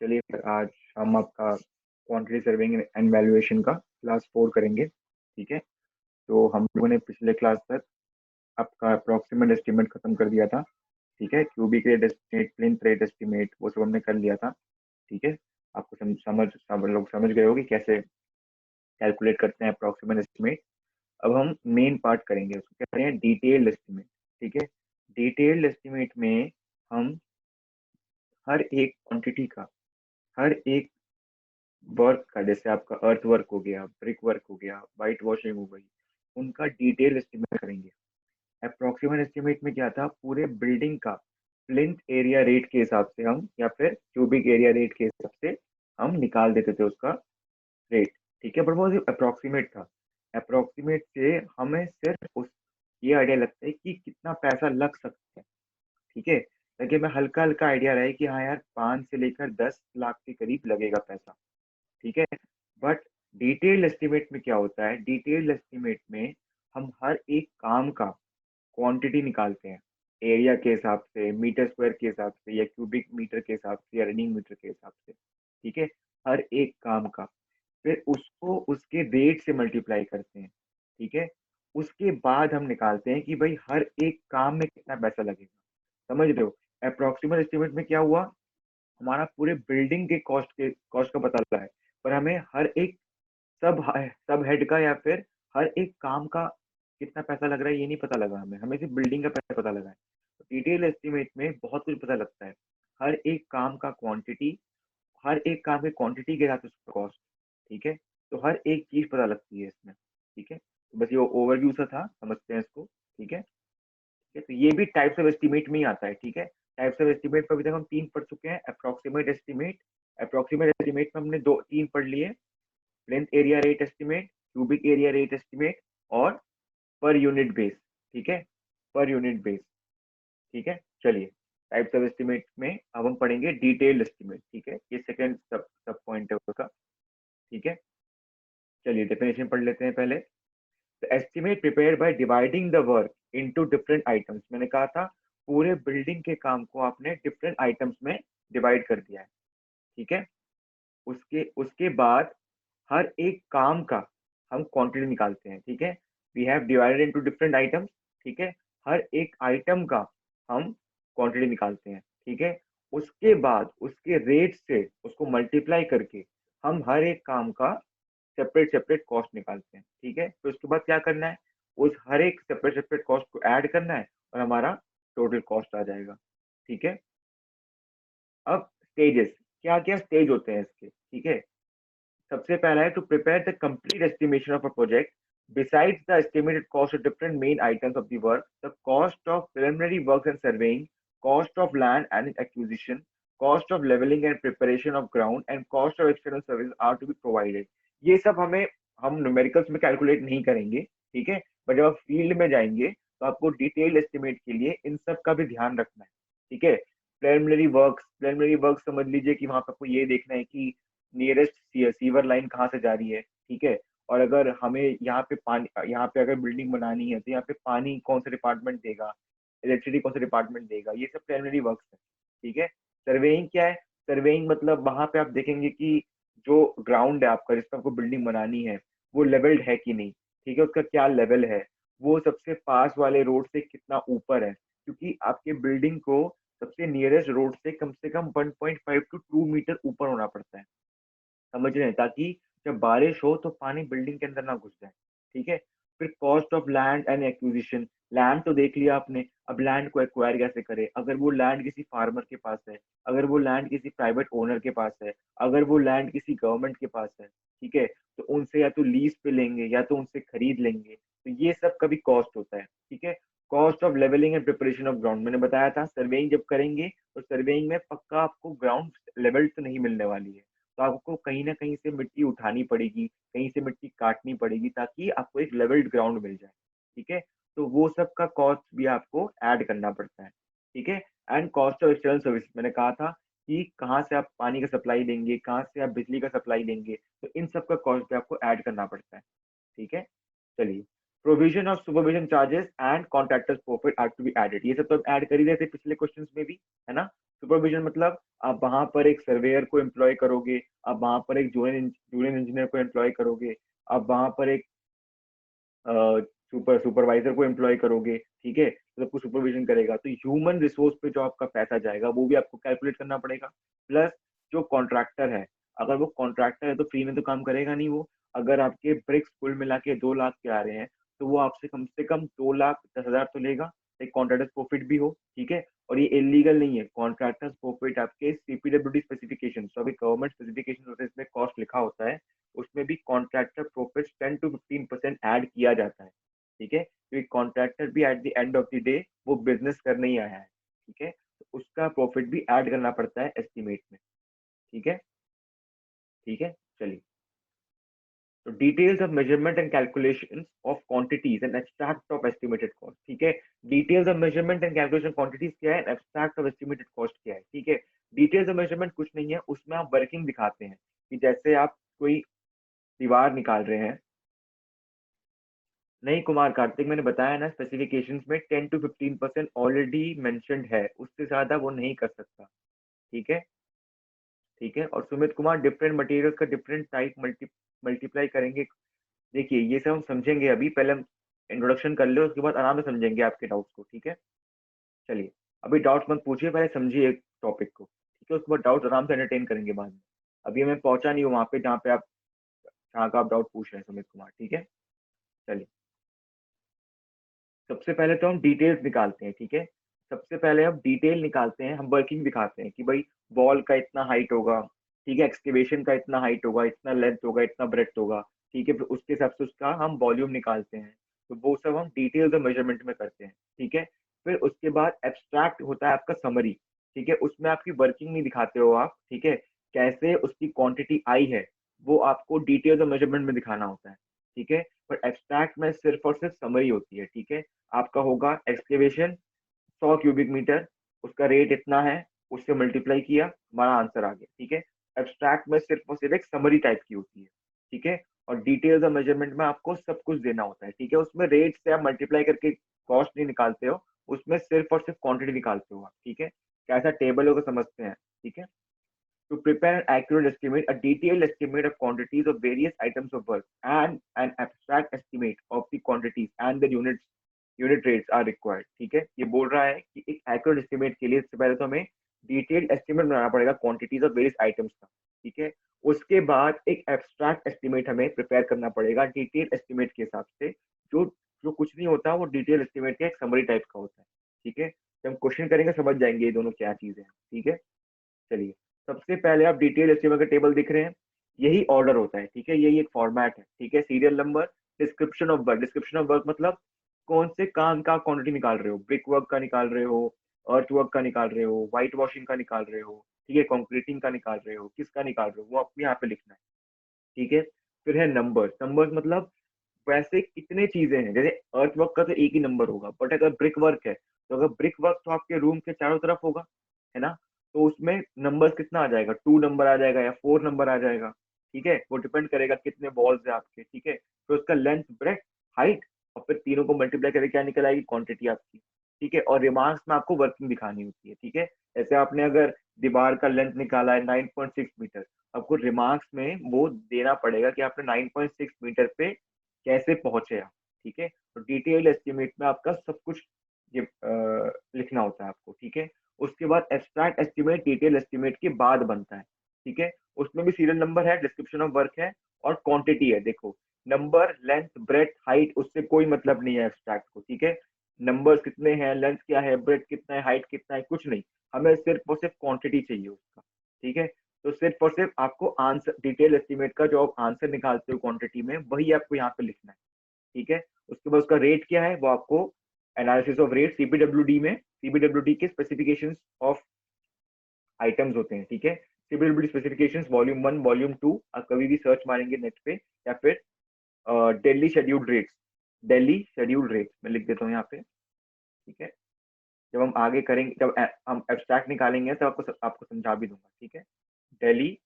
चलिए फिर आज हम आपका क्वांटिटी सर्विंग एंड वैल्यूएशन का क्लास 4 करेंगे। ठीक है, तो हम लोगों ने पिछले क्लास तक आपका अप्रोक्सीमेट एस्टिमेट खत्म कर दिया था। ठीक है, cubic rate estimate, plinth rate estimate, वो सब हमने कर लिया था। ठीक है, आपको सब लोग समझ गए हो कि कैसे कैलकुलेट करते हैं अप्रोक्सीमेट एस्टिमेट। अब हम मेन पार्ट करेंगे, उसको कहते हैं डिटेल्ड एस्टिमेट। ठीक है, डिटेल्ड एस्टिमेट में हम हर एक क्वांटिटी का, हर एक वर्क का, जैसे आपका अर्थ वर्क हो गया, ब्रिक वर्क हो गया, वाइट वॉशिंग हो गई, उनका डिटेल एस्टिमेट करेंगे। अप्रोक्सीमेट एस्टिमेट में क्या था, पूरे बिल्डिंग का प्लिंथ एरिया रेट के हिसाब से हम, या फिर क्यूबिक एरिया रेट के हिसाब से हम निकाल देते थे उसका रेट। ठीक है, पर वो सिर्फ अप्रोक्सीमेट था। अप्रोक्सीमेट से हमें सिर्फ उस ये आइडिया लगता है कि कितना पैसा लग सकता है। ठीक है, ताकि हमें हल्का हल्का आइडिया रहे कि हाँ यार 5 से लेकर 10 लाख के करीब लगेगा पैसा। ठीक है, बट डिटेल्ड एस्टिमेट में क्या होता है, डिटेल्ड एस्टिमेट में हम हर एक काम का क्वांटिटी निकालते हैं, एरिया के हिसाब से, मीटर स्क्वायर के हिसाब से, या क्यूबिक मीटर के हिसाब से, या रनिंग मीटर के हिसाब से। ठीक है, हर एक काम का, फिर उसको उसके रेट से मल्टीप्लाई करते हैं। ठीक है, उसके बाद हम निकालते हैं कि भाई हर एक काम में कितना पैसा लगेगा। समझ रहे हो, अप्रोक्सीमेट एस्टिमेट में क्या हुआ, हमारा पूरे बिल्डिंग के कॉस्ट का पता लगा है, पर हमें हर एक सब हेड का, या फिर हर एक काम का कितना पैसा लग रहा है ये नहीं पता लगा, हमें सिर्फ बिल्डिंग का पैसा पता लगा है। तो डिटेल एस्टिमेट में बहुत कुछ पता लगता है, हर एक काम का क्वांटिटी, हर एक काम के क्वांटिटी के साथ उसका कॉस्ट। ठीक है, तो हर एक चीज पता लगती है इसमें। ठीक है, तो बस ये ओवरव्यू सा था, समझते हैं इसको। ठीक है, ठीक है, तो ये भी टाइप्स ऑफ एस्टिमेट में ही आता है। ठीक है, टाइप्स ऑफ एस्टिमेट पर अभी तक हम 3 पढ़ चुके हैं। अप्रोक्सीमेट एस्टिमेट, अप्रोक्सीमेट एस्टिमेट में हमने 3 पढ़ लिए, length area rate estimate, cubic area rate estimate, और पर यूनिट बेस। ठीक है, पर यूनिट बेस। ठीक है, चलिए टाइप्स ऑफ एस्टिमेट में अब हम पढ़ेंगे डिटेल्ड एस्टिमेट। ठीक है, ये सेकंड सब सब पॉइंट है उसका। ठीक है, चलिए डेफिनेशन पढ़ लेते हैं पहले। तो estimate prepared by dividing the work into different items. मैंने कहा था पूरे बिल्डिंग के काम को आपने डिफरेंट आइटम्स में डिवाइड कर दिया है। ठीक है, उसके उसके बाद हर एक काम का हम क्वांटिटी निकालते हैं। ठीक है, we have divided into different items. ठीक है, हर एक आइटम का हम क्वांटिटी निकालते हैं। ठीक है, उसके बाद उसके रेट से उसको मल्टीप्लाई करके हम हर एक काम का सेपरेट सेपरेट कॉस्ट निकालते हैं। ठीक है, तो उसके बाद क्या करना है, उस हर एक सेपरेट सेपरेट कॉस्ट को ऐड करना है और हमारा टोटल कॉस्ट आ जाएगा। ठीक है, अब स्टेजेस, क्या क्या स्टेज होते हैं इसके। ठीक है, सबसे पहला है to prepare the complete estimation of a project besides the estimated cost of different main items of the work, the cost of preliminary works and surveying, cost of land and acquisition, cost of leveling and preparation of ground, and cost of external services are to be provided. ये सब हम numericals में calculate नहीं करेंगे। ठीक है, but जब आप फील्ड में जाएंगे तो आपको डिटेल एस्टिमेट के लिए इन सब का भी ध्यान रखना है। ठीक है, प्रिलिमिनरी वर्क्स समझ लीजिए कि वहां पर आपको ये देखना है कि नियरेस्ट सीवर लाइन कहाँ से जा रही है। ठीक है, और अगर हमें यहाँ पे पानी, यहाँ पे अगर बिल्डिंग बनानी है तो यहाँ पे पानी कौन सा डिपार्टमेंट देगा, इलेक्ट्रिसिटी कौन सा डिपार्टमेंट देगा, ये सब प्रिलिमिनरी वर्क्स है। ठीक है, सर्वेइंग क्या है, सर्वेइंग मतलब वहां पे आप देखेंगे कि जो ग्राउंड है आपका जिस पर आपको बिल्डिंग बनानी है वो लेवल्ड है कि नहीं। ठीक है, उसका क्या लेवल है, वो सबसे पास वाले रोड से कितना ऊपर है, क्योंकि आपके बिल्डिंग को सबसे नियरेस्ट रोड से कम 1.5 टू 2 मीटर ऊपर होना पड़ता है। समझ रहे हैं, ताकि जब बारिश हो तो पानी बिल्डिंग के अंदर ना घुस जाए। ठीक है, फिर cost of land and acquisition, land तो देख लिया आपने, अब लैंड को एक्वायर कैसे करें, अगर वो लैंड किसी फार्मर के पास है, अगर वो लैंड किसी प्राइवेट ओनर के पास है, अगर वो लैंड किसी गवर्नमेंट के पास है। ठीक है, तो उनसे या तो लीज पे लेंगे या तो उनसे खरीद लेंगे, तो ये सब का भी कॉस्ट होता है। ठीक है, cost of levelling and preparation of ground, मैंने बताया था सर्वेइंग जब करेंगे तो सर्वेइंग में पक्का आपको ग्राउंड लेवल तो नहीं मिलने वाली है, तो आपको कहीं ना कहीं से मिट्टी उठानी पड़ेगी, कहीं से मिट्टी काटनी पड़ेगी, ताकि आपको एक लेवल्ड ग्राउंड मिल जाए। ठीक है, तो वो सब का कॉस्ट भी आपको ऐड करना पड़ता है। ठीक है, and cost of external service, मैंने कहा था कि कहाँ से आप पानी का सप्लाई देंगे, कहाँ से आप बिजली का सप्लाई देंगे, तो इन सब का कॉस्ट भी आपको ऐड करना पड़ता है। ठीक है, चलिए, provision of supervision charges and contractors profit are to be added, ये सब तो ऐड कर ही रहे थे पिछले क्वेश्चंस में भी, है ना। सुपरविजन मतलब आप वहां पर एक सर्वेयर को एम्प्लॉय करोगे, आप वहां पर एक जूनियर इंजीनियर को एम्प्लॉय करोगे, आप वहां पर एक सुपरवाइजर को एम्प्लॉय करोगे, ठीक है, तो सबको सुपरविजन करेगा। तो ह्यूमन रिसोर्स पे जो आपका पैसा जाएगा वो भी आपको कैलकुलेट करना पड़ेगा। प्लस जो कॉन्ट्रैक्टर है, अगर वो कॉन्ट्रैक्टर है तो फ्री में तो काम करेगा नहीं वो। अगर आपके ब्रिक्स कुल मिला के 2 लाख के आ रहे हैं, तो वो आपसे कम से कम 2,10,000 तो लेगा, एक कॉन्ट्रैक्टर प्रॉफिट भी हो, ठीक है। और ये इलीगल नहीं है, कॉन्ट्रैक्टर्स प्रॉफिट आपके सीपीडब्ल्यूडी स्पेसिफिकेशन, तो अभी गवर्नमेंट स्पेसिफिकेशन होते हैं, इसमें कॉस्ट लिखा होता है, उसमें भी कॉन्ट्रैक्टर प्रॉफिट 10 to 15% ऐड किया जाता है, ठीक है, क्योंकि कॉन्ट्रैक्टर भी at the end of the day वो बिजनेस करने ही आया है, ठीक है, तो उसका प्रॉफिट भी ऐड करना पड़ता है एस्टिमेट में, ठीक है। ठीक है, चलिए। तो details of measurement and calculation of quantities and abstract of estimated cost, ठीक है। Details of measurement and calculation quantities क्या है, एब्स्ट्रैक्ट ऑफ एस्टिमेटेड कॉस्ट क्या है, ठीक है। डिटेल्स ऑफ मेजरमेंट कुछ नहीं है, उसमें आप वर्किंग दिखाते हैं कि जैसे आप कोई दीवार निकाल रहे हैं। नहीं कुमार कार्तिक, मैंने बताया ना स्पेसिफिकेशंस में 10 to 15% ऑलरेडी मेंशन्ड है, उससे ज्यादा वो नहीं कर सकता, ठीक है। ठीक है, और सुमित कुमार डिफरेंट मटेरियल्स का डिफरेंट टाइप मल्टीप्लाई करेंगे। देखिए ये सब हम समझेंगे, अभी पहले हम इंट्रोडक्शन कर ले, उसके बाद आराम से समझेंगे आपके डाउट्स को, ठीक है। चलिए, अभी डाउट्स मत पूछिए, पहले समझिए एक टॉपिक को, ठीक है, उसके बाद डाउट्स आराम से एंटरटेन करेंगे बाद में। अभी मैं पहुंचा नहीं हूँ वहां पे जहाँ पे आप, जहाँ का आप डाउट पूछ रहे हैं सुमित कुमार, ठीक है। चलिए, सबसे पहले तो हम डिटेल्स निकालते हैं, ठीक है। सबसे पहले हम डिटेल निकालते हैं, हम वर्किंग दिखाते हैं कि भाई वॉल का इतना हाइट होगा, ठीक है, एक्सकेवेशन का इतना हाइट होगा, इतना लेंथ होगा, इतना ब्रेड्थ होगा, ठीक है, फिर उसके हिसाब से उसका हम वॉल्यूम निकालते हैं। तो वो सब हम डिटेल्स और मेजरमेंट में करते हैं, ठीक है। फिर उसके बाद एब्स्ट्रैक्ट होता है आपका समरी, ठीक है, उसमें आपकी वर्किंग नहीं दिखाते हो आप, ठीक है, कैसे उसकी क्वांटिटी आई है वो आपको डिटेल्स और मेजरमेंट में दिखाना होता है, ठीक है। पर एब्स्ट्रैक्ट में सिर्फ और सिर्फ समरी होती है, ठीक है। आपका होगा एक्सकेवेशन 100 क्यूबिक मीटर, उसका रेट इतना है, उससे मल्टीप्लाई किया, हमारा आंसर आ गया, ठीक है। एब्स्ट्रैक्ट में सिर्फ और सिर्फ एक समरी टाइप की होती है, ठीक है। और डिटेल्स और मेजरमेंट में आपको सब कुछ देना होता है, ठीक है, उसमें रेट से आप मल्टीप्लाई करके कॉस्ट नहीं निकालते हो, उसमें सिर्फ और सिर्फ क्वांटिटी निकालते हो आप, ठीक है। कैसा टेबल होगा समझते हैं, ठीक है। To prepare an accurate estimate, a detailed estimate of quantities of various items of work and an abstract estimate of the quantities and the unit rates are required, ठीक है। ये बोल रहा है कि एक accurate estimate के लिए सबसे पहले तो हमें detailed estimate बनाना पड़ेगा quantities of various items का, ठीक है। उसके बाद एक abstract estimate हमें prepare करना पड़ेगा detailed estimate के हिसाब से, जो जो कुछ नहीं होता वो detailed estimate का एक summary टाइप का होता है, ठीक है। जब हम क्वेश्चन करेंगे समझ जाएंगे ये दोनों क्या चीजें हैं, ठीक है। चलिए, सबसे पहले आप डिटेल एस्टिमेट का टेबल दिख रहे हैं, यही ऑर्डर होता है, ठीक है, यही एक फॉर्मेट है, ठीक है। Serial number, description of work, description of work मतलब कौन से काम का क्वांटिटी निकाल रहे हो, ब्रिक वर्क का निकाल रहे हो, अर्थ वर्क का निकाल रहे हो, व्हाइट वॉशिंग का निकाल रहे हो, ठीक है, कंक्रीटिंग का निकाल रहे हो, किसका निकाल रहे हो, वो आपको यहाँ पे लिखना है, ठीक है। फिर है नंबर्स, नंबर्स मतलब वैसे कितने चीजें हैं, जैसे अर्थ वर्क का तो एक ही नंबर होगा, बट अगर ब्रिक वर्क है, तो अगर ब्रिक वर्क तो आपके रूम के चारों तरफ होगा, है ना, तो उसमें नंबर्स कितना आ जाएगा, 2 नंबर आ जाएगा या 4 नंबर आ जाएगा, ठीक है, वो डिपेंड करेगा कितने वॉल्स है आपके, ठीक है। तो उसका लेंथ, ब्रेथ, हाइट, और फिर तीनों को मल्टीप्लाई करके क्या निकल आएगी, क्वांटिटी आपकी, ठीक है। और रिमार्क्स में आपको वर्किंग दिखानी होती है, ठीक है। जैसे आपने अगर दीवार का लेंथ निकाला है 9.6 मीटर, आपको रिमार्क्स में वो देना पड़ेगा कि आपने 9.6 मीटर पे कैसे पहुंचे आप, ठीक है। तो डिटेल एस्टिमेट में आपका सब कुछ ये लिखना होता है आपको, ठीक है। उसके बाद एब्स्ट्रैक्ट एस्टिमेट डिटेल एस्टिमेट के बाद बनता है, ठीक है। उसमें भी सीरियल नंबर है, डिस्क्रिप्शन ऑफ वर्क है, और क्वांटिटी है। देखो, नंबर, लेंथ, ब्रेथ, हाइट, उससे कोई मतलब नहीं है एब्स्ट्रैक्ट को, ठीक है। नंबर्स कितने हैं, लेंथ क्या है, ब्रेथ कितना है, हाइट कितना है, कुछ नहीं, हमें सिर्फ और सिर्फ क्वांटिटी चाहिए उसका, ठीक है। तो सिर्फ और सिर्फ आपको आंसर, डिटेल एस्टिमेट का जो आप आंसर निकालते हो क्वांटिटी में, वही आपको यहाँ पे लिखना है, ठीक है। उसके बाद उसका रेट क्या है वो आपको, एनालिसिस ऑफ रेट, सीपीडब्ल्यूडी में, सीपीडब्ल्यूडी के स्पेसिफिकेशंस ऑफ आइटम्स होते हैं, ठीक है। सीपीडब्ल्यूडी स्पेसिफिकेशंस वॉल्यूम 1, वॉल्यूम 2, आप कभी भी सर्च मारेंगे नेट पे, या फिर Delhi scheduled rates, Delhi scheduled rates मैं लिख देता हूँ यहाँ पे, ठीक है। जब हम आगे करेंगे, जब हम एब्स्ट्रैक्ट निकालेंगे तो आपको समझा भी दूंगा, ठीक है। दिल्ली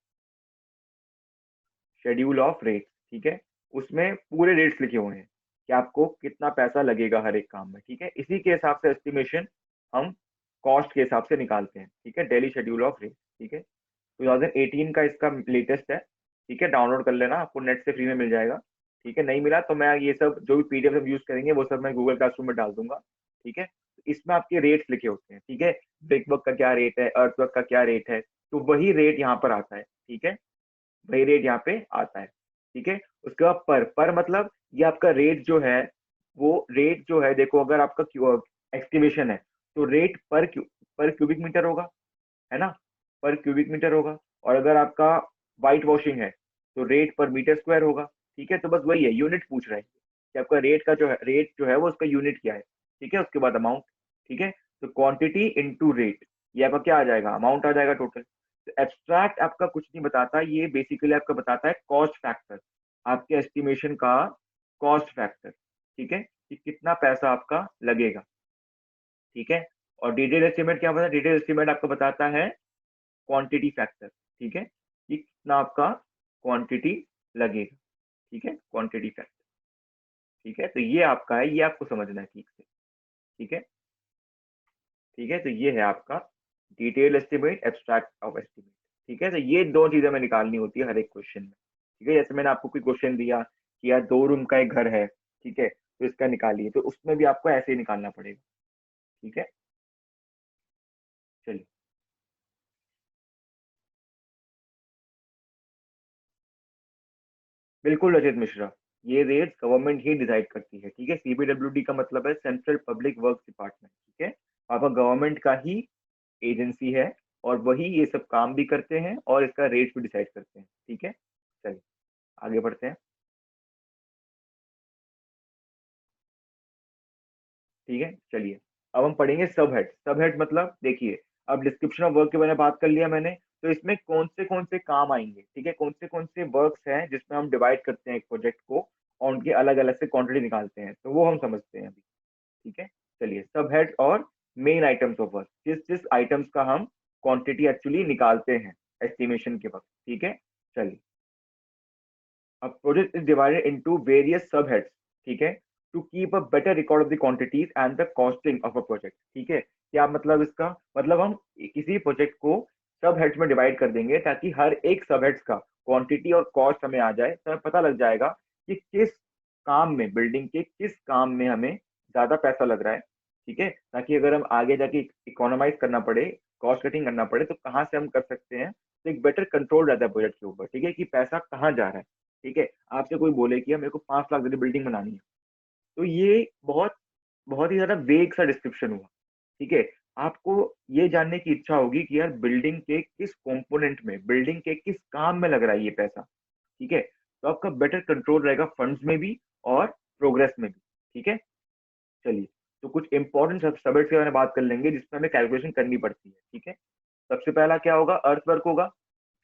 शेड्यूल ऑफ रेट्स, ठीक है, उसमें पूरे रेट्स लिखे हुए हैं कि आपको कितना पैसा लगेगा हर एक काम में, ठीक है। इसी के हिसाब से एस्टिमेशन हम कॉस्ट के हिसाब से निकालते हैं, ठीक है, डेली शेड्यूल ऑफ रेट, ठीक है। 2018 का इसका लेटेस्ट है, ठीक है, डाउनलोड कर लेना, आपको नेट से फ्री में मिल जाएगा, ठीक है। नहीं मिला तो मैं ये सब जो भी पीडीएफ हम यूज करेंगे वो सब मैं गूगल क्लासरूम में डाल दूंगा, ठीक है। इसमें आपके रेट्स लिखे होते हैं, ठीक है, ब्रिकवर्क का क्या रेट है, अर्थवर्क का क्या रेट है, तो वही रेट यहाँ पर आता है, ठीक है, वही रेट यहाँ पे आता है, ठीक है। उसके बाद पर मतलब ये आपका रेट जो है, वो रेट जो है, देखो अगर आपका एक्सटिवेशन है तो रेट पर क्यूबिक मीटर होगा, है ना, पर क्यूबिक मीटर होगा। और अगर आपका वाइट वॉशिंग है तो रेट पर मीटर स्क्वायर होगा, ठीक है। तो बस वही है, यूनिट पूछ रहा है कि आपका रेट जो है वो उसका यूनिट क्या है, ठीक है। उसके बाद अमाउंट, ठीक है। तो क्वांटिटी इनटू रेट, ये आपका क्या आ जाएगा, अमाउंट आ जाएगा टोटल। तो एब्स्ट्रैक्ट आपका कुछ नहीं बताता, ये बेसिकली आपका बताता है कॉस्ट फैक्टर, आपके एस्टिमेशन का कॉस्ट फैक्टर, ठीक है, कि कितना पैसा आपका लगेगा, ठीक है। और डिटेल एस्टिमेट क्या बताता है, डिटेल एस्टिमेट आपको बताता है क्वांटिटी फैक्टर, ठीक है, कि कितना आपका क्वांटिटी लगेगा, ठीक है, क्वांटिटी फैक्टर, ठीक है। तो ये आपका है, ये आपको समझना है ठीक से, ठीक है, ठीक है। तो ये है आपका detail estimate, abstract of estimate, ठीक है। तो ये दो चीजें हमें निकालनी होती है हर एक क्वेश्चन में, ठीक है। जैसे मैंने आपको कोई क्वेश्चन दिया कि यार 2 रूम का एक घर है, ठीक है, तो इसका निकालिए, तो उसमें भी आपको ऐसे ही निकालना पड़ेगा, ठीक है। चलिए, बिल्कुल रजत मिश्रा, ये रेट गवर्नमेंट ही डिसाइड करती है, ठीक है। सीपीडब्ल्यूडी का मतलब है सेंट्रल पब्लिक वर्क्स डिपार्टमेंट, ठीक है। आपका गवर्नमेंट का ही एजेंसी है, और वही ये सब काम भी करते हैं और इसका रेट भी डिसाइड करते हैं, ठीक है। चलिए आगे बढ़ते हैं, ठीक है। चलिए अब हम पढ़ेंगे सब हेड। सब हेड मतलब देखिए, अब डिस्क्रिप्शन ऑफ वर्क के बारे में बात कर लिया मैंने, तो इसमें कौन से काम आएंगे, ठीक है, कौन से वर्क्स हैं जिसमें हम डिवाइड करते हैं एक प्रोजेक्ट को और उनके अलग अलग से क्वांटिटी निकालते हैं, तो वो हम समझते हैं अभी, ठीक है। चलिए, सब हेड और मेन आइटम्स ऑफ वर्क, जिस जिस आइटम्स का हम क्वांटिटी एक्चुअली निकालते हैं एस्टिमेशन के वक्त, ठीक है। चलिए, A project is divided into various subheads, ठीक है, to keep a better record of the quantities and the costing of a project, ठीक है। क्या मतलब इसका, मतलब हम किसी प्रोजेक्ट को सब हेड्स में डिवाइड कर देंगे ताकि हर एक सब हेड्स का क्वांटिटी और कॉस्ट हमें आ जाए, तो हमें पता लग जाएगा कि किस काम में, बिल्डिंग के किस काम में हमें ज्यादा पैसा लग रहा है, ठीक है, ताकि अगर हम आगे जाके इकोनॉमाइज करना पड़े, कॉस्ट कटिंग करना पड़े, तो कहाँ से हम कर सकते हैं, तो एक बेटर कंट्रोल रहता है प्रोजेक्ट के ऊपर, ठीक है, कि पैसा कहाँ जा रहा है, ठीक है। आपसे कोई बोले कि यार मेरे को 5 लाख दे बिल्डिंग बनानी है, तो ये बहुत बहुत ही ज्यादा वेग सा डिस्क्रिप्शन हुआ, ठीक है। आपको ये जानने की इच्छा होगी कि यार बिल्डिंग के किस कंपोनेंट में, बिल्डिंग के किस काम में लग रहा है ये पैसा, ठीक है। तो आपका बेटर कंट्रोल रहेगा फंड्स में भी और प्रोग्रेस में भी, ठीक है। चलिए, तो कुछ इंपॉर्टेंट सबसेट्स के बारे में बात कर लेंगे जिसमें हमें कैलकुलेशन करनी पड़ती है, ठीक है। सबसे पहला क्या होगा, अर्थ वर्क होगा।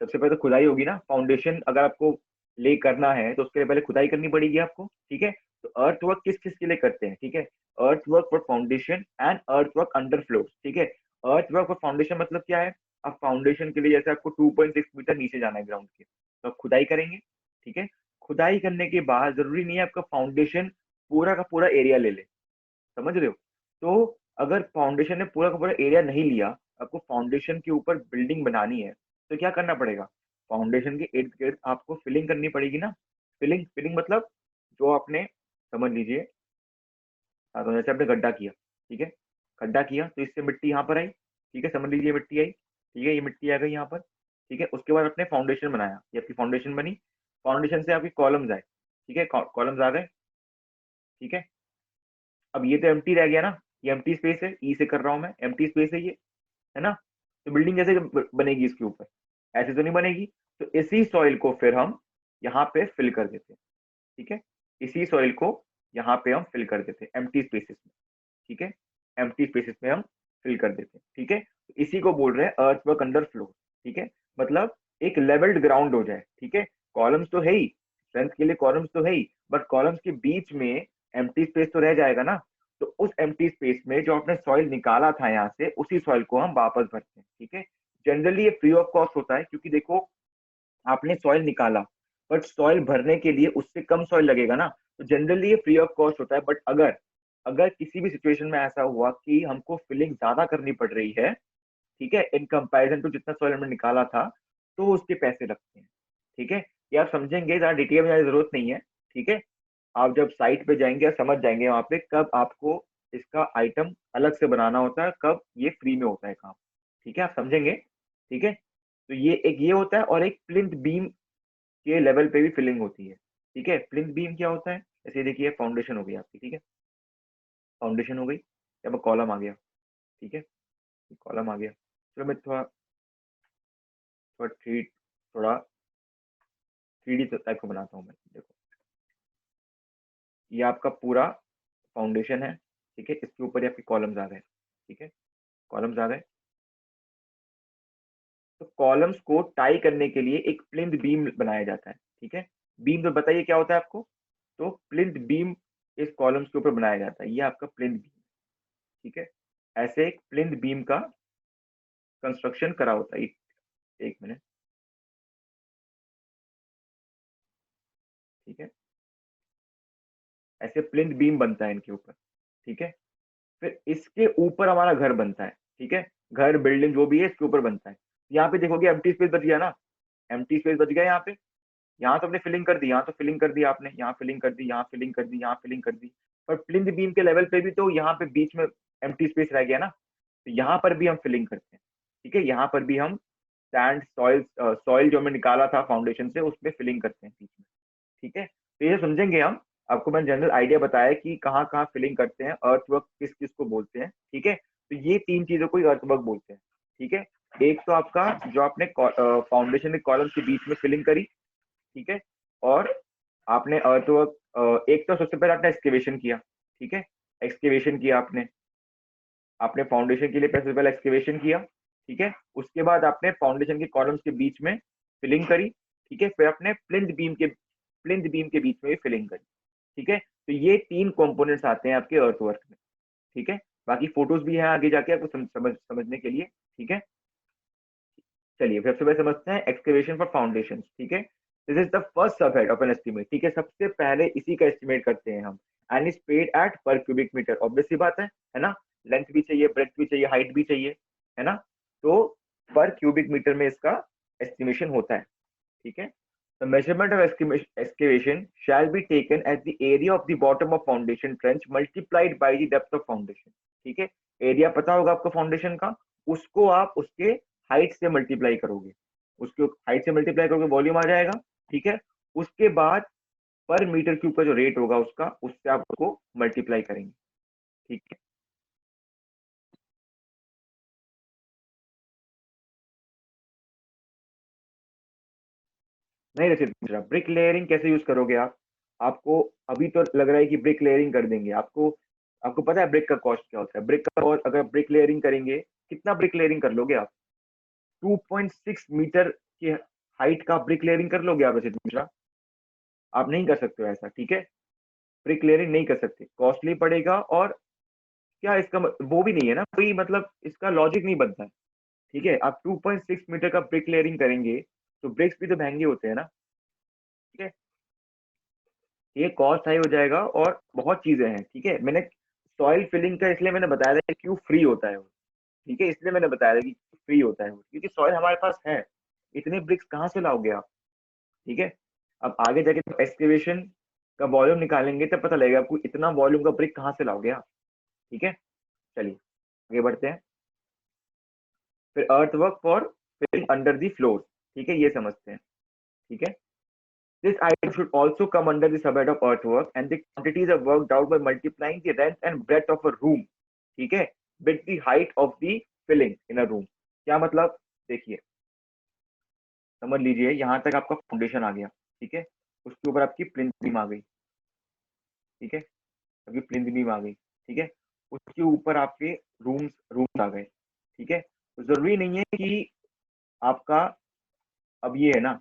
सबसे पहले तो खुदाई होगी ना, फाउंडेशन अगर आपको ले करना है तो उसके लिए पहले खुदाई करनी पड़ेगी आपको, ठीक है। तो अर्थ वर्क किस किस के लिए करते हैं, ठीक है, अर्थ work for foundation and earth work under floor, ठीक है। अर्थ वर्क फॉर फाउंडेशन मतलब क्या है, अब फाउंडेशन के लिए जैसे आपको 2.6 मीटर नीचे जाना है ग्राउंड के, तो आप खुदाई करेंगे, ठीक है। खुदाई करने के बाद जरूरी नहीं है आपका फाउंडेशन पूरा का पूरा एरिया ले ले, समझ रहे हो। तो अगर फाउंडेशन ने पूरा का पूरा एरिया नहीं लिया, आपको फाउंडेशन के ऊपर बिल्डिंग बनानी है, तो क्या करना पड़ेगा, फाउंडेशन के इर्द गिर्द आपको फिलिंग करनी पड़ेगी ना। फिलिंग फिलिंग मतलब जो आपने, समझ लीजिए, हाँ, तो जैसे आपने गड्ढा किया, ठीक है, गड्ढा किया तो इससे मिट्टी यहाँ पर आई, ठीक है, समझ लीजिए ये मिट्टी आई, ठीक है, ये मिट्टी आ गई यहाँ पर, ठीक है। उसके बाद आपने फाउंडेशन बनाया, ये आपकी फाउंडेशन बनी, फाउंडेशन से आपकी कॉलम्स आए, ठीक है, कॉलम्स आ गए, ठीक है। अब ये तो एम्प्टी रह गया ना, ये एम्प्टी स्पेस है, ई से कर रहा हूँ मैं, एम्प्टी स्पेस है ये, है ना। तो बिल्डिंग कैसे बनेगी इसके ऊपर, ऐसे तो नहीं बनेगी। तो इसी सॉइल को फिर हम यहाँ पे फिल कर देते हैं, ठीक है, इसी सॉइल को यहाँ पे हम फिल कर देते हैं एम्प्टी स्पेसेस में, ठीक है, एम्प्टी स्पेसेस में हम फिल कर देते हैं, ठीक है। तो इसी को बोल रहे हैं अर्थ वर्क अंडर फ्लोर, ठीक है, मतलब एक लेवल्ड ग्राउंड हो जाए, ठीक है। कॉलम्स तो है ही, स्ट्रेंथ के लिए कॉलम्स तो है ही, बट कॉलम्स के बीच में एम्प्टी स्पेस तो रह जाएगा ना। तो उस एम्प्टी स्पेस में जो आपने सॉइल निकाला था यहाँ से, उसी सॉइल को हम वापस भरते हैं, ठीक है। जनरली ये फ्री ऑफ कॉस्ट होता है, क्योंकि देखो आपने सॉइल निकाला, बट सॉइल भरने के लिए उससे कम सॉइल लगेगा ना, तो जनरली ये फ्री ऑफ कॉस्ट होता है। बट अगर अगर किसी भी सिचुएशन में ऐसा हुआ कि हमको फिलिंग ज्यादा करनी पड़ रही है, ठीक है, इन कंपैरिजन टू जितना सॉइल हमने निकाला था, तो उसके पैसे लगते हैं। ठीक है, ये आप समझेंगे, ज्यादा डिटेल में जाने की जरूरत नहीं है। ठीक है, आप जब साइट पे जाएंगे और समझ जाएंगे वहां पे कब आपको इसका आइटम अलग से बनाना होता है, कब ये फ्री में होता है काम। ठीक है, आप समझेंगे। ठीक है, तो ये एक ये होता है, और एक प्लिंथ बीम के लेवल पे भी फिलिंग होती है। ठीक है, प्लिंथ बीम क्या होता है, जैसे देखिए फाउंडेशन हो गई आपकी। ठीक है, फाउंडेशन हो गई, अब कॉलम आ गया। ठीक है, कॉलम आ गया। चलो मैं थोड़ा थोड़ा थोड़ा 3D टाइप को बनाता हूँ मैं। देखो, ये आपका पूरा फाउंडेशन है। ठीक है, इसके ऊपर ही आपके कॉलम्स आ गए। ठीक है, कॉलम्स आ गए। तो कॉलम्स को टाई करने के लिए एक प्लिंथ बीम बनाया जाता है। ठीक है, बीम तो बताइए क्या होता है आपको। तो प्लिंथ बीम इस कॉलम्स के ऊपर बनाया जाता है, ये आपका प्लिंथ बीम। ठीक है, ऐसे एक प्लिंथ बीम का कंस्ट्रक्शन करा होता है। एक मिनट। ठीक है, ऐसे प्लिंथ बीम बनता है इनके ऊपर। ठीक है, फिर इसके ऊपर हमारा घर बनता है। ठीक है, घर बिल्डिंग जो भी है इसके ऊपर बनता है। यहाँ पे देखोगे एम्प्टी स्पेस बच गया ना, एम्प्टी स्पेस बच गया यहाँ पे। यहाँ तो आपने फिलिंग कर दी, यहाँ तो फिलिंग कर दी आपने, यहाँ फिलिंग कर दी, यहाँ फिलिंग कर दी, यहाँ फिलिंग कर दी। पर प्लिंथ बीम के लेवल पे भी तो यहाँ पे बीच में एम्प्टी स्पेस रह गया ना, तो यहाँ पर भी हम फिलिंग करते हैं। ठीक है, यहाँ पर भी हम सैंड सॉइल सॉइल जो हमने निकाला था फाउंडेशन से, उसमें फिलिंग करते हैं बीच में। ठीक है, तो ये समझेंगे हम। आपको मैंने जनरल आइडिया बताया कि कहाँ कहाँ फिलिंग करते हैं, अर्थ वर्क किस किस को बोलते हैं। ठीक है, तो ये तीन चीजों को ही अर्थ वर्क बोलते हैं। ठीक है, एक तो आपका जो आपने फाउंडेशन के कॉलम के बीच में फिलिंग करी। ठीक है, और आपने अर्थ वर्क, एक तो सबसे पहले आपने एक्सकेवेशन किया। ठीक है, एक्सकेवेशन किया आपने, आपने फाउंडेशन के लिए सबसे पहले एक्सकेवेशन किया। ठीक है, उसके बाद आपने फाउंडेशन के कॉलम्स के बीच में फिलिंग करी। ठीक है, फिर आपने प्लिंथ बीम के बीच में भी फिलिंग करी। ठीक है, तो ये तीन कंपोनेंट्स आते हैं आपके अर्थ वर्क में। ठीक है, बाकी फोटोज भी हैं आगे जाके आपको समझने के लिए। ठीक है, चलिए फिर सबसे पहले समझते हैं एक्सकेवेशन फॉर फाउंडेशन। ठीक है, this is the first subhead of an estimate. ठीक है, सबसे पहले इसी का एस्टिमेट करते हैं हम। And is paid at per cubic metre, obvious सी बात है ना। लेंथ भी चाहिए, ब्रेथ भी चाहिए, हाइट भी चाहिए, है ना। तो पर क्यूबिक मीटर में इसका एस्टिमेशन होता है। ठीक है, the measurement of excavation shall be taken as the area of the bottom of foundation trench multiplied by the depth of foundation। ठीक है, एरिया पता होगा आपको फाउंडेशन का, उसको आप उसके हाइट से मल्टीप्लाई करोगे, उसके हाइट से मल्टीप्लाई करोगे वॉल्यूम आ जाएगा। ठीक है, उसके बाद पर मीटर क्यूब का जो रेट होगा उसका, उससे आप उसको मल्टीप्लाई करेंगे। ठीक है, नहीं रचित मिश्रा, ब्रिक लेयरिंग कैसे यूज करोगे आप। आपको अभी तो लग रहा है कि ब्रिक लेयरिंग कर देंगे। आपको आपको पता है ब्रिक का कॉस्ट क्या होता है, ब्रिक का। और अगर ब्रिक लेयरिंग करेंगे, कितना ब्रिक लेयरिंग कर लोगे आप। 2.6 मीटर की हाइट का ब्रिक लेयरिंग कर लोगे आप रचित मिश्रा। आप नहीं कर सकते हो ऐसा। ठीक है, ब्रिक लेयरिंग नहीं कर सकते, कॉस्टली पड़ेगा। और क्या इसका वो भी नहीं है ना कोई, मतलब इसका लॉजिक नहीं बनता है। ठीक है, आप 2.6 मीटर का ब्रिक लेयरिंग करेंगे तो ब्रिक्स भी तो महंगे होते हैं ना। ठीक है, ये कॉस्ट हाई हो जाएगा, और बहुत चीजें हैं। ठीक है, मैंने सॉइल फिलिंग का इसलिए मैंने बताया था कि क्यों फ्री होता है वो। ठीक है, इसलिए मैंने बताया था कि फ्री होता है वो, क्योंकि सॉइल हमारे पास है। इतने ब्रिक्स कहाँ से लाओगे आप। ठीक है, अब आगे जाके तो एक्सकेवेशन का वॉल्यूम निकालेंगे तब पता लगेगा आपको इतना वॉल्यूम का ब्रिक कहाँ से लाओगे आप। ठीक है, चलिए आगे बढ़ते हैं। फिर earth work for filling under the floor. ठीक है, ये समझते हैं। ठीक है, this item should also come under the subhead of earthwork, and the quantities are worked out by multiplying the length and breadth of a room। ठीक है, with the height of the filling in a room। क्या मतलब, देखिए समझ लीजिए, यहाँ तक आपका फाउंडेशन आ गया। ठीक है, उसके ऊपर आपकी प्लिंथ बीम आ गई। ठीक है, अभी प्लिंथ बीम आ गई। ठीक है, उसके ऊपर आपके रूम्स रूम्स आ गए। ठीक है, तो जरूरी नहीं है कि आपका, अब ये है ना,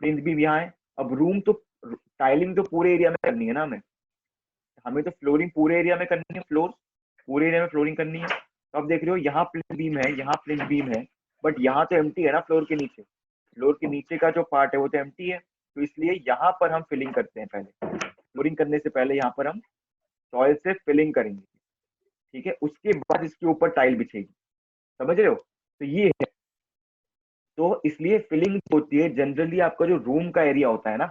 प्लिंथ बीम यहाँ है, अब रूम तो, टाइलिंग तो पूरे एरिया में करनी है ना हमें। हमें तो फ्लोरिंग पूरे एरिया में करनी है, फ्लोर पूरे एरिया में फ्लोरिंग करनी है। तो आप देख रहे हो यहाँ प्लिंथ बीम है, यहाँ प्लिंथ बीम है, बट यहाँ तो एम्प्टी है ना फ्लोर के नीचे। फ्लोर के नीचे का जो पार्ट है वो तो एम्प्टी है, तो इसलिए यहाँ पर हम फिलिंग करते हैं पहले। फ्लोरिंग करने से पहले यहाँ पर हम सॉइल से फिलिंग करेंगे, ठीक है, उसके बाद इसके ऊपर टाइल बिछेगी। समझ रहे हो? तो ये है। तो इसलिए फिलिंग होती है जनरली आपका जो रूम का एरिया होता है ना,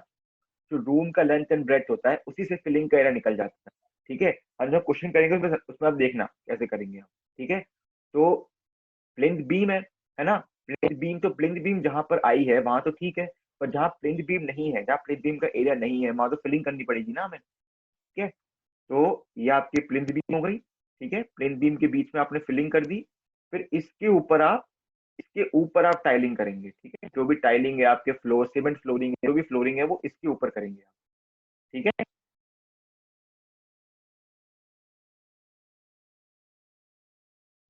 जो रूम का लेंथ एंड ब्रेथ होता है, उसी से फिलिंग का एरिया निकल जाता है। ठीक है, हम जब क्वेश्चन करेंगे उसमें आप देखना कैसे करेंगे हम। ठीक है, तो प्लिंथ बीम है ना, प्लिंथ बीम, तो प्लिंथ बीम जहां पर आई है वहां तो ठीक है, पर जहां प्लिंथ बीम नहीं है, जहां प्लिंथ बीम का एरिया नहीं है, वहां तो फिलिंग करनी पड़ेगी ना हमें। ठीक है, तो ये आपकी प्लिंथ बीम हो गई। ठीक है, प्लिंथ बीम के बीच में आपने फिलिंग कर दी। फिर इसके ऊपर आप टाइलिंग करेंगे। ठीक है, जो भी टाइलिंग है आपके फ्लोर, सीमेंट फ्लोरिंग है, जो भी फ्लोरिंग है वो इसके ऊपर करेंगे आप। ठीक है।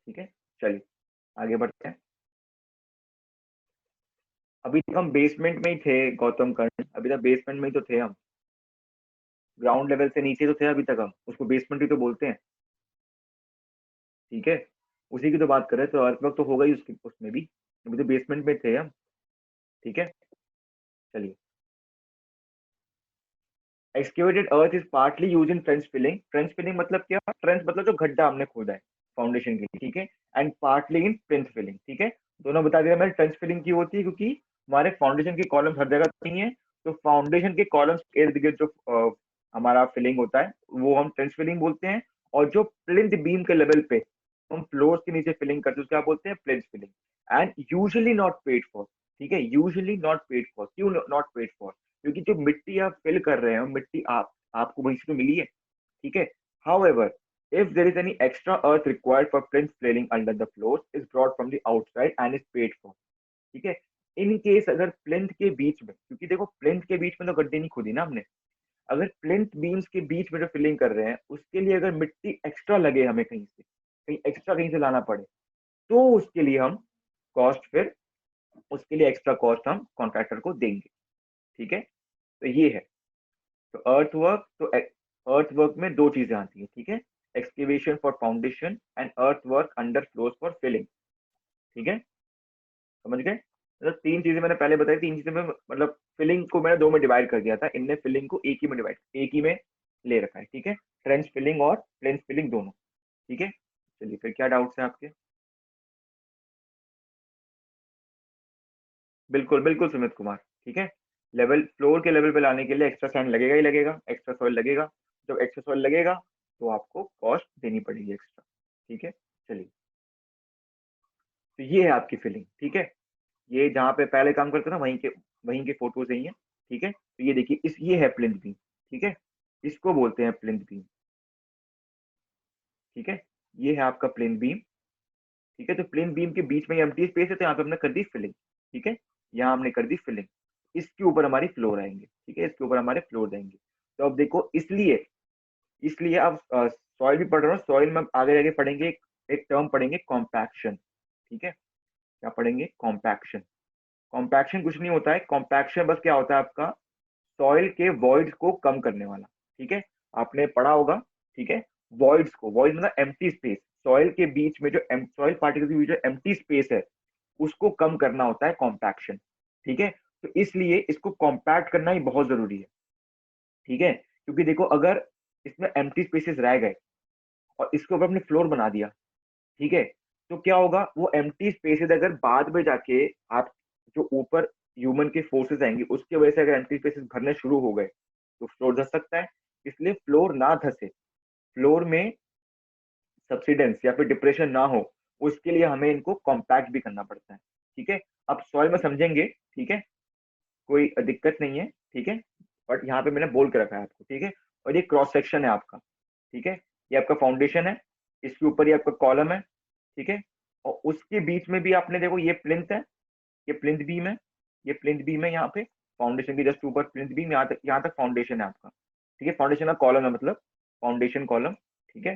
ठीक है, चलिए आगे बढ़ते हैं। अभी तक हम बेसमेंट में ही थे गौतम कर्ण, अभी तक बेसमेंट में ही तो थे हम। ग्राउंड लेवल से नीचे तो थे अभी तक हम, उसको बेसमेंट ही तो बोलते हैं। ठीक है, उसी की तो बात कर रहे हैं, तो अर्थवर्क तो होगा ही उसकी उसमें भी, अभी तो बेसमेंट में थे हम। ठीक है, चलिए। Excavated earth is partly use in trench filling. Trench filling मतलब क्या? ट्रेंच मतलब जो गड्ढा हमने खोदा है फाउंडेशन के लिए। ठीक है, and partly in plinth filling. ठीक है, दोनों बता दिया मैंने। ट्रेंच फिलिंग की होती है क्योंकि हमारे फाउंडेशन के कॉलम हर जगह नहीं है, तो फाउंडेशन के कॉलम्स इर्द गिर्द जो हमारा फिलिंग होता है वो हम ट्रेंच फिलिंग बोलते हैं। और जो प्लिंथ बीम के लेवल पे हम फ्लोर्स के नीचे फिलिंग करते हैं उसको क्या बोलते हैं? Plinth filling. And usually not paid for. ठीक है, यूजुअली नॉट पेड फॉर। क्यों नॉट पेड फॉर? क्योंकि जो मिट्टी आप फिल कर रहे हो, मिट्टी आपको वहीं से तो मिली है। ठीक है, however, if there is any extra earth required for plinth flailing under the floors is brought from the outside and is paid for। ठीक है, इन केस अगर प्लिंथ के बीच में, क्योंकि देखो प्लिंथ के बीच में तो गड्ढे नहीं खोदी ना हमने, अगर प्लिंथ बीम्स के बीच में जो फिलिंग कर रहे हैं उसके लिए अगर मिट्टी एक्स्ट्रा लगे, हमें कहीं से, कहीं एक्स्ट्रा कहीं से लाना पड़े, तो उसके लिए हम कॉस्ट फिर उसके लिए एक्स्ट्रा कॉस्ट हम कॉन्ट्रैक्टर को देंगे। ठीक है, तो ये है। तो अर्थवर्क में दो चीजें आती हैं। ठीक है, excavation for foundation and earthwork under floors for filling. ठीक है, समझ गए? मतलब तीन चीजें मैंने पहले बताई, तीन चीजें में मतलब फिलिंग को मैंने दो में डिवाइड कर दिया था, इनने फिलिंग को एक ही में ले रखा है। ठीक है, ट्रेंच फिलिंग और प्लेन फिलिंग दोनों। ठीक है, चलिए फिर क्या डाउट्स है आपके? बिल्कुल बिल्कुल सुमित कुमार। ठीक है, लेवल फ्लोर के लेवल पे लाने के लिए एक्स्ट्रा सैंड लगेगा ही लगेगा, एक्स्ट्रा सॉइल लगेगा। जब एक्स्ट्रा सॉइल लगेगा तो आपको कॉस्ट देनी पड़ेगी एक्स्ट्रा। ठीक है, चलिए। तो ये है आपकी फिलिंग। ठीक है, ये जहाँ पे पहले काम करते ना वहीं के फोटोज यही है। ठीक है, तो ये देखिए ये है प्लिंथ बीम। ठीक है, इसको बोलते हैं प्लिंथ बीम। ठीक है, ये है आपका प्लिंथ बीम। ठीक है, तो प्लिंथ बीम के बीच में एम्प्टी स्पेस है, तो यहाँ पे हमने कर दी फिलिंग। ठीक है, यहाँ हमने कर दी फिलिंग। इसके ऊपर हमारी फ्लोर आएंगे। ठीक है, इसके ऊपर हमारे फ्लोर जाएंगे। तो अब देखो, इसलिए इसलिए आप सॉइल भी पढ़ रहे हो, सॉइल में आगे आगे पढ़ेंगे एक टर्म पढ़ेंगे, कॉम्पैक्शन। ठीक है, क्या पढ़ेंगे? कॉम्पैक्शन। कॉम्पैक्शन कुछ नहीं होता है, कॉम्पैक्शन बस क्या होता है आपका? सॉइल के वॉइड्स को कम करने वाला। ठीक है, आपने पढ़ा होगा। ठीक है, वॉइड्स मतलब एम्प्टी स्पेस, सॉइल के बीच में जो सॉइल पार्टिकल के बीच जो एम्प्टी स्पेस है उसको कम करना होता है कॉम्पैक्शन। ठीक है, तो इसलिए इसको कॉम्पैक्ट करना ही बहुत जरूरी है। ठीक है, क्योंकि देखो अगर इसमें एम्प्टी स्पेसेस रह गए और इसके ऊपर अपने फ्लोर बना दिया, ठीक है, तो क्या होगा? वो एम्प्टी स्पेसेस अगर बाद में जाके आप जो ऊपर ह्यूमन के फोर्सेस आएंगे उसकी वजह से अगर एम्प्टी स्पेसेस भरने शुरू हो गए तो फ्लोर धस सकता है। इसलिए फ्लोर ना धसे, फ्लोर में सब्सिडेंस या फिर डिप्रेशन ना हो, उसके लिए हमें इनको कॉम्पैक्ट भी करना पड़ता है। ठीक है, अब सॉइल में समझेंगे। ठीक है, कोई दिक्कत नहीं है। ठीक है, बट यहाँ पे मैंने बोल के रखा है आपको। ठीक है, और ये क्रॉस सेक्शन है आपका। ठीक है, ये आपका फाउंडेशन है, इसके ऊपर ये आपका कॉलम है। ठीक है, और उसके बीच में भी आपने देखो ये प्लिंथ है, ये प्लिंथ बीम है, ये प्लिंथ बीम है यहाँ पे, फाउंडेशन के जस्ट ऊपर प्लिंथ बीम, यहाँ तक फाउंडेशन है आपका। ठीक है, फाउंडेशन का कॉलम है मतलब फाउंडेशन कॉलम। ठीक है,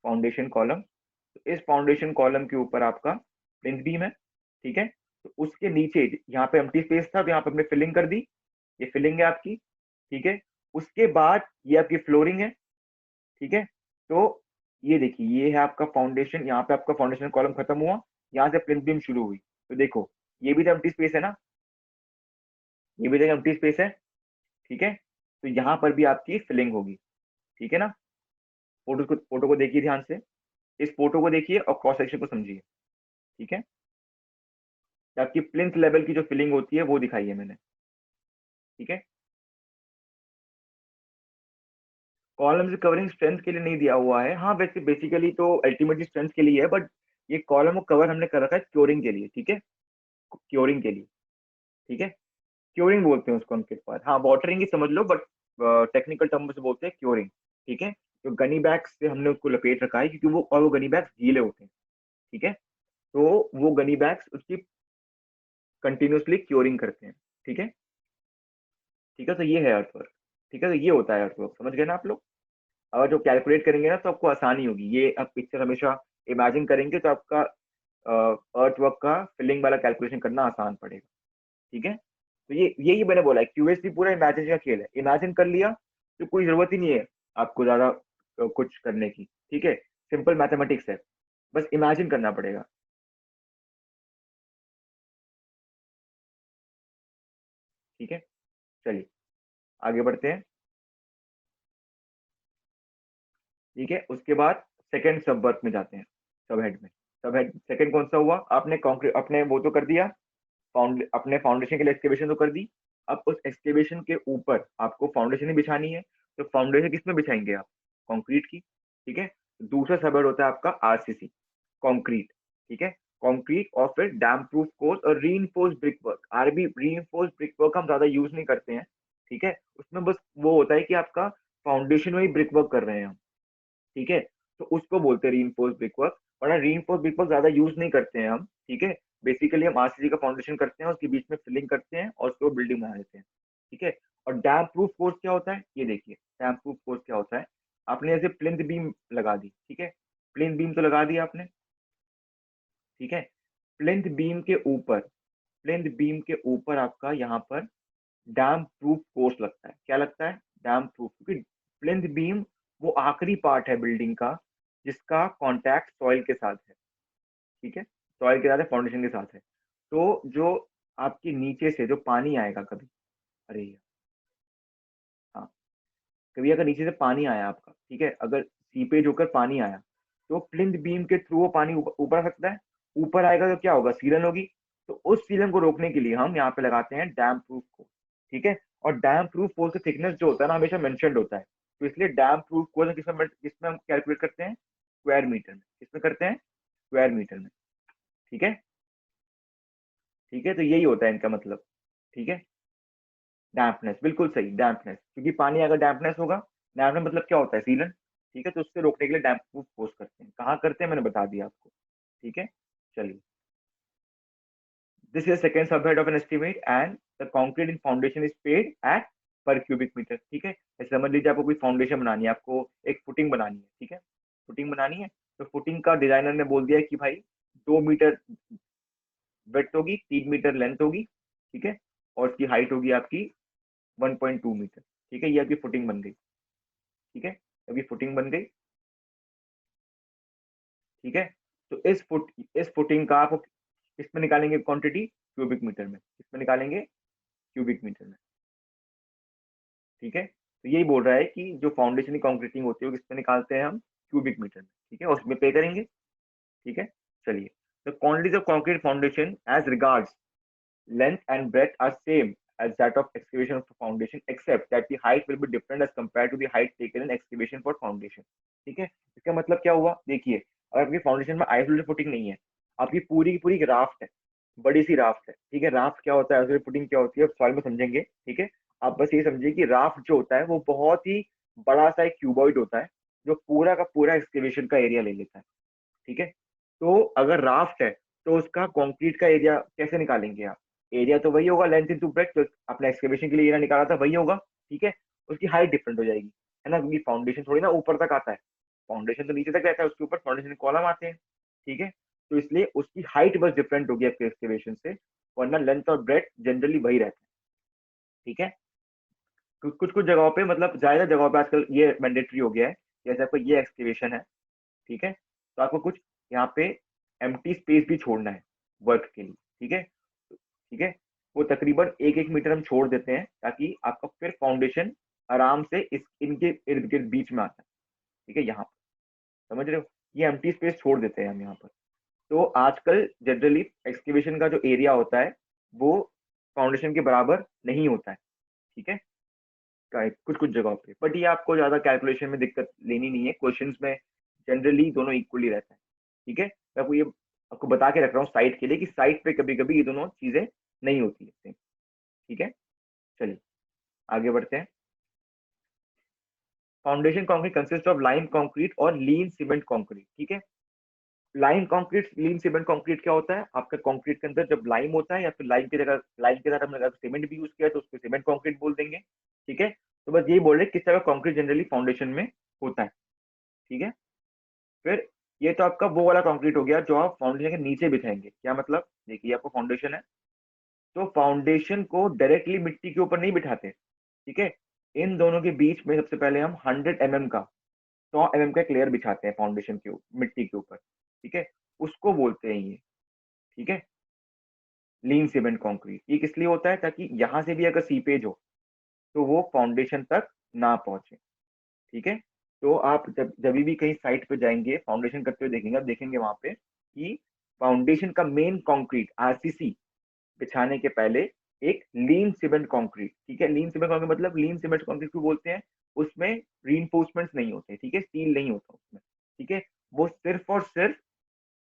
फाउंडेशन कॉलम। तो इस फाउंडेशन कॉलम के ऊपर आपका प्लिंथ बीम है। ठीक है, तो उसके नीचे यहाँ पे एम्प्टी स्पेस था, तो यहाँ पे हमने फिलिंग कर दी, ये फिलिंग है आपकी। ठीक है, उसके बाद ये आपकी फ्लोरिंग है। ठीक है, तो ये देखिए ये है आपका फाउंडेशन, यहाँ पे आपका फाउंडेशन कॉलम खत्म हुआ, यहाँ से प्लिंथ बीम शुरू हुई। तो देखो ये भी तो एम्प्टी स्पेस है ना, ये भी तो एम्प्टी स्पेस है। ठीक है, तो यहाँ पर भी आपकी फिलिंग होगी। ठीक है ना, फोटो को देखिए ध्यान से, इस फोटो को देखिए और क्रॉस सेक्शन को समझिए। ठीक है, ताकि प्लिंथ लेवल की जो फिलिंग होती है वो दिखाई है मैंने। ठीक है, कॉलम से कवरिंग स्ट्रेंथ के लिए नहीं दिया हुआ है, हाँ वैसे बेसिकली तो अल्टीमेटली स्ट्रेंथ के लिए है, बट ये कॉलम को कवर हमने कर रखा है क्योरिंग के लिए। ठीक है, क्योरिंग के लिए। ठीक है, क्योरिंग बोलते हैं उसको उनके पास, हाँ वाटरिंग ही समझ लो, बट टेक्निकल टर्म से बोलते हैं क्योरिंग। ठीक है, तो गनी बैग्स से हमने उसको लपेट रखा है, क्योंकि वो गनी बैग्स गीले होते हैं। ठीक है, तो वो गनी बैग्स उसकी कंटिन्यूसली क्योरिंग करते हैं। ठीक है, ठीक है, तो ये है अर्थवर्क। ठीक है, तो ये होता है अर्थवर्क, समझ गए ना आप लोग। और जो कैलकुलेट करेंगे ना तो आपको आसानी होगी, ये आप पिक्चर हमेशा इमेजिन करेंगे तो आपका अर्थ वर्क का फिलिंग वाला कैलकुलेशन करना आसान पड़ेगा। ठीक है, तो ये यही मैंने बोला है, क्यूएससी पूरा इमेजिन का खेल है, इमेजिन कर लिया तो कोई जरूरत ही नहीं है आपको ज्यादा कुछ करने की। ठीक है, सिंपल मैथमेटिक्स है, बस इमेजिन करना पड़ेगा। ठीक है, चलिए आगे बढ़ते हैं। ठीक है, उसके बाद सेकंड सब वर्क में जाते हैं, सब हेड में। सब हेड सेकंड कौन सा हुआ, आपने कॉन्क्रीट अपने वो तो कर दिया, अपने फाउंडेशन के लिए एक्सकेवेशन तो कर दी। अब उस एक्सकेवेशन के ऊपर आपको फाउंडेशन ही बिछानी है, तो फाउंडेशन किसमें बिछाएंगे आप, कंक्रीट की। ठीक है, दूसरा सबर्ड होता है आपका आरसीसी, कंक्रीट। ठीक है, कंक्रीट और फिर डैम प्रूफ कोर्स और reinforced brick work, RB reinforced brick work हम ज्यादा यूज नहीं करते हैं। ठीक है, उसमें बस वो होता है कि आपका फाउंडेशन में ही ब्रिक वर्क कर रहे हैं हम। ठीक है, तो उसको बोलते हैं रीइंफोर्स ब्रिकवर्क, वरना रीइंफोर्स ब्रिकवर्क ज्यादा यूज नहीं करते हैं हम। ठीक है, बेसिकली हम आरसीसी का फाउंडेशन करते हैं, उसके बीच में फिलिंग करते हैं और उसको बिल्डिंग बना देते हैं। ठीक है, और डैम प्रूफ कोर्स क्या होता है, ये देखिए डैम प्रूफ कोर्स क्या होता है। आपने ऐसे प्लिंथ बीम लगा दी, ठीक है, प्लिंथ बीम तो लगा दी आपने। ठीक है, प्लिंथ बीम के ऊपर, प्लिंथ बीम के ऊपर आपका यहाँ पर डैम प्रूफ कोर्स लगता है। क्या लगता है, डैम प्रूफ, क्योंकि प्लिंथ बीम वो आखिरी पार्ट है बिल्डिंग का जिसका कांटेक्ट सॉइल के साथ है। ठीक है, सॉइल के साथ है, फाउंडेशन के साथ है। तो जो आपके नीचे से जो पानी आएगा कभी, अरे यार, हाँ, कभी अगर नीचे से पानी आया आपका, ठीक है, अगर सीपेज होकर पानी आया, तो प्लिंथ बीम के थ्रू वो पानी ऊपर आ सकता है। ऊपर आएगा तो क्या होगा, सीलन होगी। तो उस सीलन को रोकने के लिए हम यहाँ पे लगाते हैं डैम प्रूफ कोर्स। ठीक है, और डैम प्रूफ कोर्स का थिकनेस जो होता है ना हमेशा मेंशनड होता है, तो इसलिए डैम प्रूफ कोर्स किसमें हम कैलकुलेट करते हैं, स्क्वायर मीटर में। किसमें करते हैं, स्क्वायर मीटर में। ठीक है, ठीक है, तो यही होता है इनका मतलब। ठीक है, डैम्पनेस, बिल्कुल सही, डैम्पनेस, क्योंकि पानी अगर डैम्पनेस होगा, डैम्पनेस मतलब क्या होता है, सीलन। ठीक है, तो उससे रोकने के लिए डैम्प प्रूफ कोर्स करते हैं, कहाँ करते हैं मैंने बता दिया आपको। ठीक है, चलिए, this is second subhead of an estimate and the concrete in foundation is paid at per cubic metre. ठीक है, ऐसे समझ लीजिए आपको कोई फाउंडेशन बनानी है, आपको एक फुटिंग बनानी है। ठीक है, फुटिंग बनानी है, तो फुटिंग का डिजाइनर ने बोल दिया है कि भाई 2 मीटर ब्रेड्थ होगी, 3 मीटर लेंथ होगी। ठीक है, और उसकी हाइट होगी आपकी 1.2 मीटर। ठीक है, ये आपकी फुटिंग बन गई। ठीक है, अभी फुटिंग बन गई। ठीक है, तो इस फुटिंग का आप किसमें निकालेंगे क्वांटिटी, क्यूबिक मीटर में। किसमें निकालेंगे, क्यूबिक मीटर में। ठीक है, तो यही बोल रहा है कि जो फाउंडेशन की कंक्रीटिंग होती है वो किसमें निकालते हैं हम, क्यूबिक मीटर में। ठीक है, और उसमें पे करेंगे। ठीक है, चलिए, the quantities of concrete foundation as regards length and breadth are same as that of excavation of the foundation except that the height will be different as compared to the height taken in excavation for foundation। ठीक है, इसका मतलब क्या हुआ, देखिए अगर आपकी foundation में आइसोलेटेड फुटिंग नहीं है, आपकी पूरी की पूरी राफ्ट है, बड़ी सी राफ्ट है। ठीक है, राफ्ट क्या होता है, आइसोलेटेड फुटिंग क्या होती है, सॉइल में समझेंगे। ठीक है, आप बस ये समझिए कि राफ्ट जो होता है वो बहुत ही बड़ा सा एक क्यूबॉइड होता है, जो पूरा का पूरा एक्सकेवेशन का एरिया ले लेता है। ठीक है, तो अगर राफ्ट है तो उसका कंक्रीट का एरिया कैसे निकालेंगे आप, एरिया तो वही होगा, लेंथ इनटू ब्रेड्थ, तो अपने एक्सकेवेशन के लिए एरिया निकाला था वही होगा। ठीक है, उसकी हाइट डिफरेंट हो जाएगी, है ना, क्योंकि फाउंडेशन थोड़ी ना ऊपर तक आता है, फाउंडेशन तो नीचे तक रहता है, उसके ऊपर फाउंडेशन कॉलम आते हैं। ठीक है, तो इसलिए उसकी हाइट बस डिफरेंट होगी आपके एक्सकेवेशन से, वरना लेंथ और ब्रेड्थ जनरली वही रहता है। ठीक है, कुछ कुछ जगहों पे, मतलब ज्यादा जगहों पे आजकल ये मैंडेटरी हो गया है, जैसे आपको ये एक्सकेवेशन है। ठीक है, तो आपको कुछ यहाँ पे एम्प्टी स्पेस भी छोड़ना है वर्क के लिए। ठीक है, ठीक है, वो तकरीबन 1-1 मीटर हम छोड़ देते हैं ताकि आपका फिर फाउंडेशन आराम से इस इनके इर्द गिर्द बीच में आता है। ठीक है, यहाँ समझ रहे हो, ये एम्प्टी स्पेस छोड़ देते हैं हम यहाँ पर। तो आजकल जनरली एक्सकेवेशन का जो एरिया होता है वो फाउंडेशन के बराबर नहीं होता है, ठीक है, कुछ कुछ जगहों पे। बट ये आपको ज्यादा कैलकुलेशन में दिक्कत लेनी नहीं है, क्वेश्चंस में जनरली दोनों इक्वली रहता है, ठीक है। मैं आपको ये आपको बता के रख रहा हूँ साइट के लिए कि साइट पे कभी कभी ये दोनों चीजें नहीं होती है, ठीक है। चलिए आगे बढ़ते हैं। Foundation concrete consist of lime concrete और लीन सीमेंट कंक्रीट, ठीक है। लाइम कंक्रीट, लीन सीमेंट कंक्रीट क्या होता है, आपका कंक्रीट के अंदर जब लाइम होता है या फिर लाइम की जगह हमने अगर सीमेंट भी यूज किया तो उसको सीमेंट कंक्रीट बोल देंगे, ठीक है। तो बस यही बोल रहे किस तरह का कंक्रीट जनरली फाउंडेशन में होता है, ठीक है। फिर ये तो आपका वो वाला कंक्रीट हो गया जो आप फाउंडेशन के नीचे बिछाएंगे। क्या मतलब, देखिए आपका फाउंडेशन है, तो फाउंडेशन को डायरेक्टली मिट्टी के ऊपर नहीं बिठाते, ठीक है। इन दोनों के बीच में सबसे पहले हम 100 mm का, 100 mm का एक लेयर बिछाते हैं फाउंडेशन के मिट्टी के ऊपर, ठीक है। उसको बोलते हैं ये, ठीक है, लीन सीमेंट कंक्रीट। ये किस लिए होता है, ताकि यहां से भी अगर सीपेज हो तो वो फाउंडेशन तक ना पहुंचे, ठीक है। तो आप जब जब भी कहीं साइट पे जाएंगे फाउंडेशन करते हुए देखेंगे, आप देखेंगे वहां पे कि फाउंडेशन का मेन कंक्रीट आरसीसी बिछाने के पहले एक लीन सीमेंट कंक्रीट, ठीक है। लीन सीमेंट कंक्रीट मतलब लीन सीमेंट कंक्रीट क्यों बोलते हैं, उसमें रीइंफोर्समेंट्स नहीं होते, ठीक है, स्टील नहीं होता उसमें, ठीक है। वो सिर्फ और सिर्फ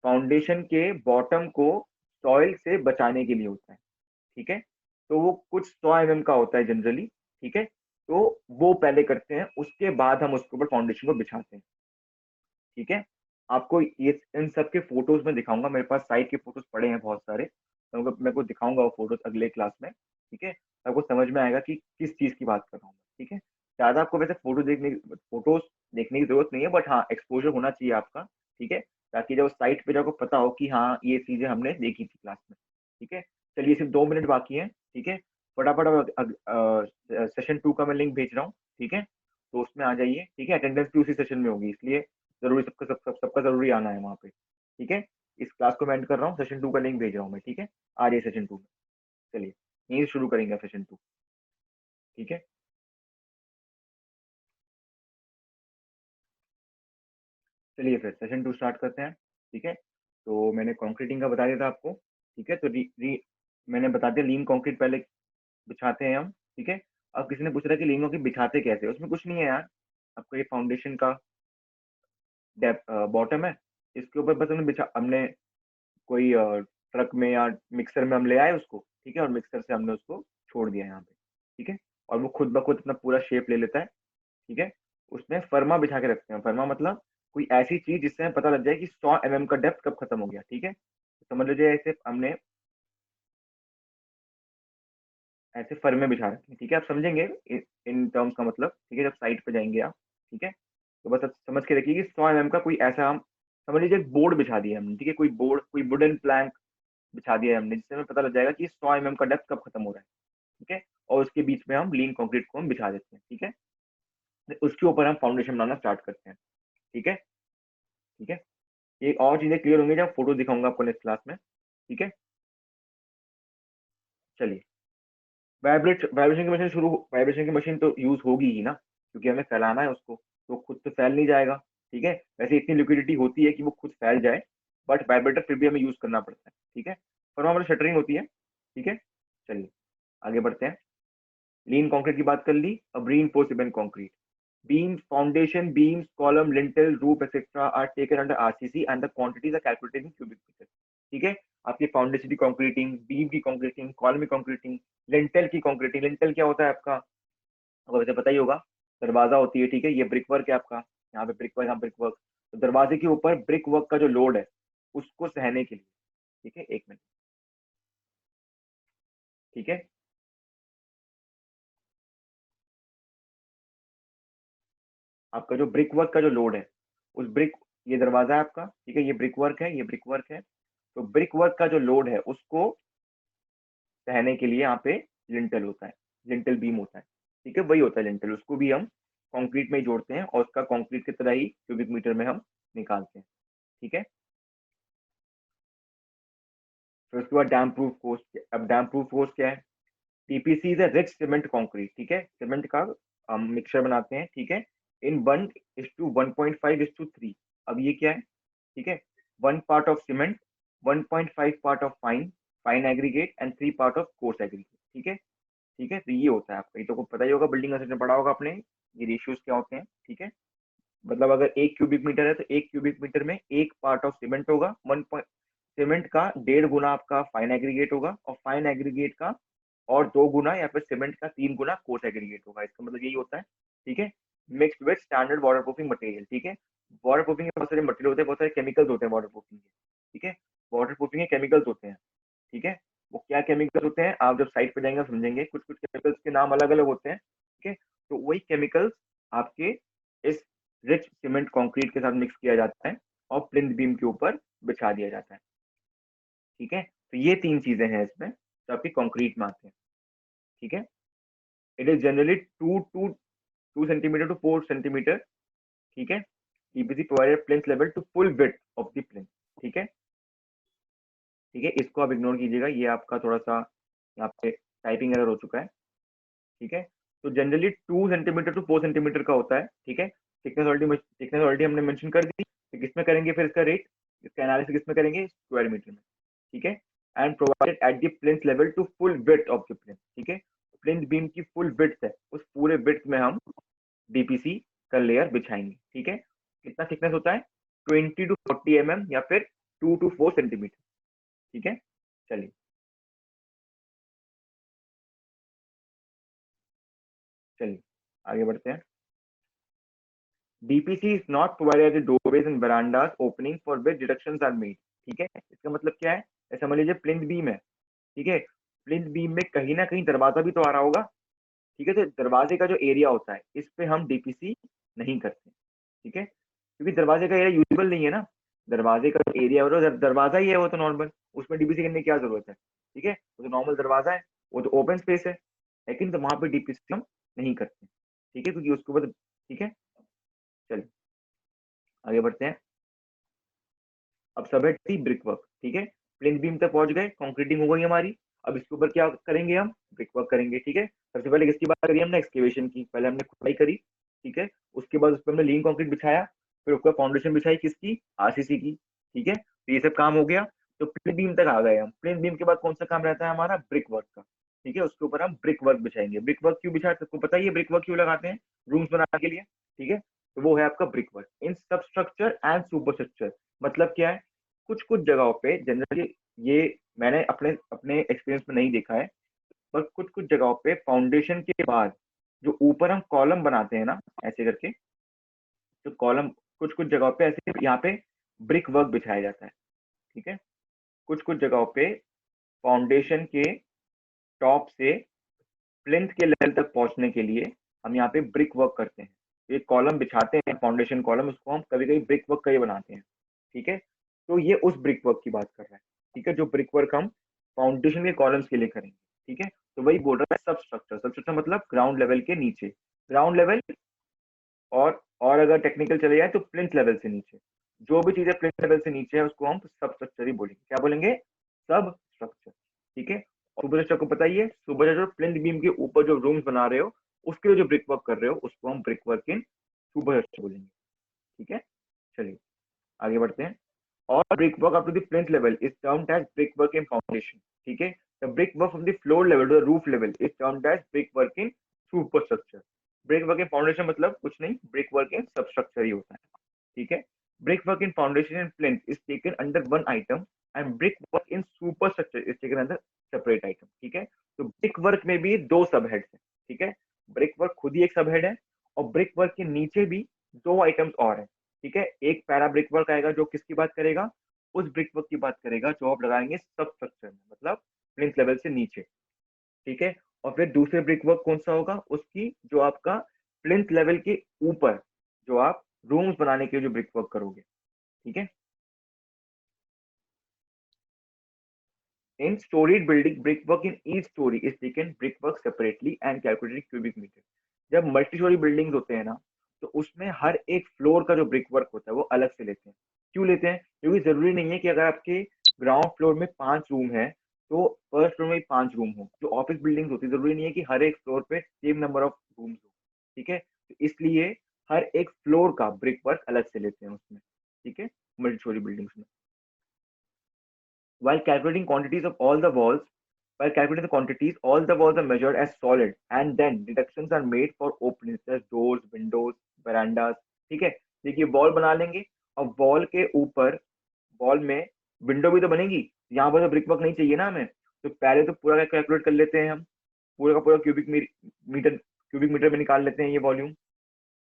फाउंडेशन के बॉटम को सॉइल से बचाने के लिए होता है, ठीक है। तो वो कुछ 100 mm का होता है जनरली, ठीक है। तो वो पहले करते हैं, उसके बाद हम उसके ऊपर फाउंडेशन को बिछाते हैं, ठीक है। आपको ये इन सब के फोटोज में दिखाऊंगा, मेरे पास साइट के फोटोज पड़े हैं बहुत सारे, तो मैं को दिखाऊंगा वो फोटोज अगले क्लास में, ठीक है। आपको समझ में आएगा कि किस चीज की बात कर रहा हूँ, ठीक है। ज्यादा आपको वैसे फोटोज देखने की जरूरत नहीं है, बट हाँ एक्सपोजर होना चाहिए आपका, ठीक है, ताकि जब साइट पे जाओ पता हो कि हाँ ये चीजें हमने देखी थी क्लास में, ठीक है। चलिए सिर्फ 2 मिनट बाकी है, ठीक है। फटाफट सेशन 2 का मैं लिंक भेज रहा हूँ, ठीक है। तो उसमें आ जाइए, ठीक है। अटेंडेंस भी उसी सेशन में होगी, इसलिए जरूरी सबका जरूरी आना है वहाँ पे, ठीक है। इस क्लास को मैं एंड कर रहा हूँ, सेशन 2 का लिंक भेज रहा हूँ मैं, ठीक है। आ रही है सेशन 2 में। चलिए यहीं से शुरू करेंगे सेशन 2, ठीक है। चलिए फिर सेशन 2 स्टार्ट करते हैं, ठीक है। तो मैंने कंक्रीटिंग का बता दिया था आपको, ठीक है। तो मैंने बता दिया लीन कंक्रीट पहले बिछाते हैं हम, ठीक है। अब किसी ने पूछ रहा है कि लीन कंक्रीट बिछाते कैसे, उसमें कुछ नहीं है यार। आपको ये फाउंडेशन का डेप बॉटम है, इसके ऊपर बस हमने कोई ट्रक में या मिक्सर में हम ले आए उसको, ठीक है, और मिक्सर से हमने उसको छोड़ दिया यहाँ पे, ठीक है। और वो खुद ब खुद अपना पूरा शेप ले लेता है, ठीक है। उसमें फर्मा बिछा के रखते हैं, फर्मा मतलब कोई ऐसी चीज जिससे हमें पता लग जाए कि 100 mm का डेप्थ कब खत्म हो गया, ठीक है। तो समझ लीजिए ऐसे हमने ऐसे फर्मे बिछा रखे हैं, ठीक है। आप समझेंगे इन टर्म्स का मतलब, ठीक है, जब साइट पे जाएंगे आप, ठीक है। तो बस आप समझ के रखिए कि 100 mm का कोई ऐसा हम समझ लीजिए बोर्ड बिछा दिया हमने, ठीक है, कोई बोर्ड, कोई वुडन प्लैंक बिछा दिया है हमने, जिससे हमें पता लग जाएगा कि 100 mm का डेप्थ कब खत्म हो रहा है, ठीक है। और उसके बीच में हम लीन कंक्रीट को हम बिछा देते हैं, ठीक है। फिर उसके ऊपर हम फाउंडेशन बनाना स्टार्ट करते हैं, ठीक है, ठीक है। ये और चीजें क्लियर होंगी जब फोटो दिखाऊंगा आपको नेक्स्ट क्लास में, ठीक है। चलिए वाइब्रेशन की मशीन तो यूज होगी ही ना, क्योंकि हमें फैलाना है उसको, तो खुद तो फैल नहीं जाएगा, ठीक है। वैसे इतनी लिक्विडिटी होती है कि वो खुद फैल जाए, बट वाइब्रेटर फिर भी हमें यूज करना पड़ता है, ठीक है। पर हमारी शटरिंग होती है, ठीक है। चलिए आगे बढ़ते हैं। लीन कंक्रीट की बात कर ली, अब reinforced cement concrete. Beams, foundation, beams, column, lintel, roof, etc. are taken under RCC and the quantities are calculated in cubic meter. ठीक है। आपकी फाउंडेशन की कंक्रीटिंग, बीम की कंक्रीटिंग, कॉलम की कंक्रीटिंग, लिंटेल की कंक्रीटिंग। लिंटेल क्या होता है आपका, आपको वैसे पता ही होगा, दरवाजा होती है, ठीक है। ये ब्रिक वर्क है आपका, यहाँ पे ब्रिक वर्क, यहाँ ब्रिक वर्क। तो दरवाजे के ऊपर ब्रिक वर्क का जो लोड है उसको सहने के लिए, ठीक है, एक मिनट, ठीक है। आपका जो ब्रिक वर्क का जो लोड है, उस ब्रिक, ये दरवाजा है आपका, ठीक है, ये ब्रिक वर्क है, ये ब्रिक वर्क है। तो ब्रिक वर्क का जो लोड है उसको सहने के लिए यहाँ पे लिंटल होता है, लिंटल बीम होता है, ठीक है, वही होता है लिंटल। उसको भी हम कंक्रीट में ही जोड़ते हैं और उसका कंक्रीट की तरह ही क्यूबिक मीटर में हम निकालते हैं, ठीक है। फिर उसके बाद डैम प्रूफ कोर्स। अब डैम प्रूफ कोर्स क्या है, TPC is a rich cement concrete, ठीक है, सीमेंट का हम मिक्सचर बनाते हैं, ठीक है, इन 1:1.5:3। अब ये क्या है, ठीक है, 1 part of cement, 1.5 part of fine fine aggregate and 3 part of coarse aggregate. ठीक है, ठीक है, तो ये होता है आपका, ये तो को पता ही होगा, बिल्डिंग कंस्ट्रक्शन में पढ़ा होगा आपने, ये रेशियोज क्या होते हैं। ठीक है, मतलब अगर 1 क्यूबिक मीटर है तो 1 क्यूबिक मीटर में 1 पार्ट ऑफ सीमेंट होगा, 1 सीमेंट का 1.5 गुना आपका फाइन एग्रीगेट होगा, और फाइन एग्रीगेट का और 2 गुना या फिर सीमेंट का 3 गुना कोर्स एग्रीगेट होगा। इसका मतलब यही होता है। ठीक है, mixed with standard water proofing material. ठीक है, वाटर प्रूफिंग के बहुत सारे मटेरियल होते हैं, बहुत सारे केमिकल्स होते हैं वाटर प्रूफिंग के। ठीक है, वाटर प्रूफिंग के केमिकल्स होते हैं। ठीक है, वो क्या केमिकल्स होते हैं आप जब साइट पे जाएंगे समझेंगे, कुछ कुछ केमिकल्स के नाम अलग अलग होते हैं। ठीक है, तो वही केमिकल्स आपके इस रिच सीमेंट कंक्रीट के साथ मिक्स किया जाता है और प्लिंथ बीम के ऊपर बिछा दिया जाता है। ठीक है, तो ये 3 चीजें हैं इसमें जो आपकी कंक्रीट में आते हैं। ठीक है, it is generally 2 centimetre to 4 centimetre. ठीक है, TPC provided plinth level to full width of the plinth. ठीक है, ठीक है, इसको आप इग्नोर कीजिएगा, ये आपका थोड़ा सा यहाँ पे टाइपिंग एरर हो चुका है। ठीक है, तो जनरली 2 सेंटीमीटर टू 4 सेंटीमीटर का होता है। ठीक है, थिकनेस ऑलरेडी हमने मेंशन कर दी, तो किसमें करेंगे फिर इसका रेट, इसका एनालिसिस किसमें करेंगे, स्क्वायर मीटर में। ठीक है, and provided at the plinth level to full width of the plinth. ठीक है, प्लिंथ बीम की फुल विड्थ है, उस पूरे विड्थ में हम डीपीसी का लेयर बिछाएंगे। ठीक है, कितना थिकनेस होता है, 20 to 40 mm या फिर 2 to 4 सेंटीमीटर। ठीक है, चलिए चलिए आगे बढ़ते हैं। DPC is not provided as doorways and verandas opening for which deductions are made. ठीक है, इसका मतलब क्या है, ऐसा मान लीजिए प्लिंथ बीम है। ठीक है, प्लिंथ बीम में कहीं ना कहीं दरवाजा भी तो आ रहा होगा। ठीक है, तो दरवाजे का जो एरिया होता है इस पे हम डीपीसी नहीं करते। ठीक है, क्योंकि दरवाजे का एरिया यूजेबल नहीं है ना, दरवाजे का एरिया हो रहा दरवाजा ही है वो तो नॉर्मल, उसमें डीपीसी करने की क्या जरूरत है। ठीक है, वो तो नॉर्मल दरवाजा है, वो तो ओपन स्पेस है, लेकिन तो वहां पे डीपीसी हम नहीं करते। ठीक है, क्योंकि उसके बाद, ठीक है, चलिए आगे बढ़ते हैं। अब सब है टी ब्रिक वर्क। ठीक है, प्लिंथ बीम तक पहुंच गए, कंक्रीटिंग हो गई हमारी। अब इसके ऊपर क्या करेंगे, हम ब्रिक वर्क करेंगे। ठीक है, सबसे पहले किसकी बात करी हमने, एक्सकेवेशन की, पहले हमने खुदाई करी। ठीक है, उसके बाद उस पर हमने लीन कंक्रीट बिछाया, फिर उसका फाउंडेशन बिछाई किसकी, आरसीसी की। ठीक है, तो ये सब काम हो गया, तो प्लिंथ बीम तक आ गए हम। प्लिंथ बीम के बाद कौन सा काम रहता है हमारा, ब्रिक वर्क का। ठीक है, उसके ऊपर हम ब्रिक वर्क बिछाएंगे। ब्रिक वर्क क्यों बिछाते हैं, सबको पता ही है ब्रिक वर्क क्यों लगाते हैं, रूम्स बनाने के लिए। ठीक है, तो वो है आपका ब्रिक वर्क इन सब स्ट्रक्चर एंड सुपर स्ट्रक्चर। मतलब क्या है, कुछ कुछ जगहों पे जनरली, ये मैंने अपने अपने एक्सपीरियंस में नहीं देखा है, पर कुछ कुछ जगहों पे फाउंडेशन के बाद जो ऊपर हम कॉलम बनाते हैं ना ऐसे करके, तो कॉलम कुछ कुछ जगहों पे ऐसे यहाँ पे ब्रिक वर्क बिछाया जाता है। ठीक है, कुछ कुछ जगहों पे फाउंडेशन के टॉप से प्लिंथ के लेवल तक पहुंचने के लिए हम यहाँ पे ब्रिक वर्क करते हैं। एक कॉलम बिछाते हैं, फाउंडेशन कॉलम, उसको हम कभी कभी ब्रिक वर्क का ही बनाते हैं। ठीक है, तो ये उस ब्रिक वर्क की बात कर रहा है। ठीक है, जो ब्रिक वर्क हम फाउंडेशन के कॉलम्स के लिए करेंगे। ठीक है, तो वही बोल रहा है सब स्ट्रक्चर, सब स्ट्रक्चर मतलब ग्राउंड लेवल के नीचे, ग्राउंड लेवल, और अगर टेक्निकल चले जाए तो प्लिंथ लेवल से नीचे, जो भी चीजें प्लिंथ लेवल से नीचे है उसको हम सब स्ट्रक्चर ही बोलेंगे। क्या बोलेंगे, सब स्ट्रक्चर। ठीक है, और सुपर स्ट्रक्चर को पता ही है, सुपर स्ट्रक्चर प्लिंथ बीम के ऊपर जो रूम्स बना रहे हो उसके लिए जो ब्रिक वर्क कर रहे हो उसको हम ब्रिक वर्क इन सुपर स्ट्रक्चर बोलेंगे। ठीक है, चलिए आगे बढ़ते हैं। और brickwork up to the plinth level is termed as brickwork in foundation. ठीक है, the brickwork from the floor level to the roof level is termed as brickwork in superstructure. brickwork in foundation मतलब कुछ नहीं, brickwork in substructure ही होता है। ठीक है, brickwork in foundation and plinth is taken under one item and brickwork in superstructure is taken under separate item. ठीक है, तो brickwork में भी दो सब हेड्स हैं। ठीक है, brickwork खुद ही एक सब हेड है, और brickwork के नीचे भी दो आइटम्स और हैं। ठीक है, एक पैरा ब्रिक वर्क आएगा जो किसकी बात करेगा, उस ब्रिक वर्क की बात करेगा जो आप लगाएंगे सब स्ट्रक्चर में, मतलब प्लिंथ लेवल से नीचे। ठीक है, और फिर दूसरे ब्रिक वर्क कौन सा होगा, उसकी जो आपका प्लिंथ लेवल के ऊपर जो आप रूम्स बनाने के लिए जो ब्रिक वर्क करोगे। ठीक है, in storeyed building brick work in each storey is taken brick work separately and calculated cubic metre. जब मल्टी स्टोरी बिल्डिंग्स होते हैं ना, तो उसमें हर एक फ्लोर का जो ब्रिक वर्क होता है वो अलग से लेते हैं। क्यों लेते हैं, क्योंकि जरूरी नहीं है कि अगर आपके ग्राउंड फ्लोर में 5 रूम है तो फर्स्ट फ्लोर में भी 5 रूम हो। जो ऑफिस बिल्डिंग्स होती है जरूरी नहीं है कि हर एक फ्लोर पे सेम नंबर ऑफ रूम्स हो। ठीक है, तो इसलिए हर एक फ्लोर का ब्रिक वर्क अलग से लेते हैं उसमें। ठीक है, मल्टी स्टोरी बिल्डिंग्स में। While calculating quantities of all the walls, while calculating the quantities, all the walls are measured as solid, and then deductions are made for openings such as doors, windows, verandas. ठीक है, देखिए wall बना लेंगे, और wall के ऊपर, wall में window भी तो बनेगी, यहाँ पर तो ब्रिक वर्क नहीं चाहिए ना हमें, तो पहले तो पूरा कैलकुलेट कर लेते हैं हम, पूरा का पूरा क्यूबिक मीटर में निकाल लेते हैं ये वॉल्यूम।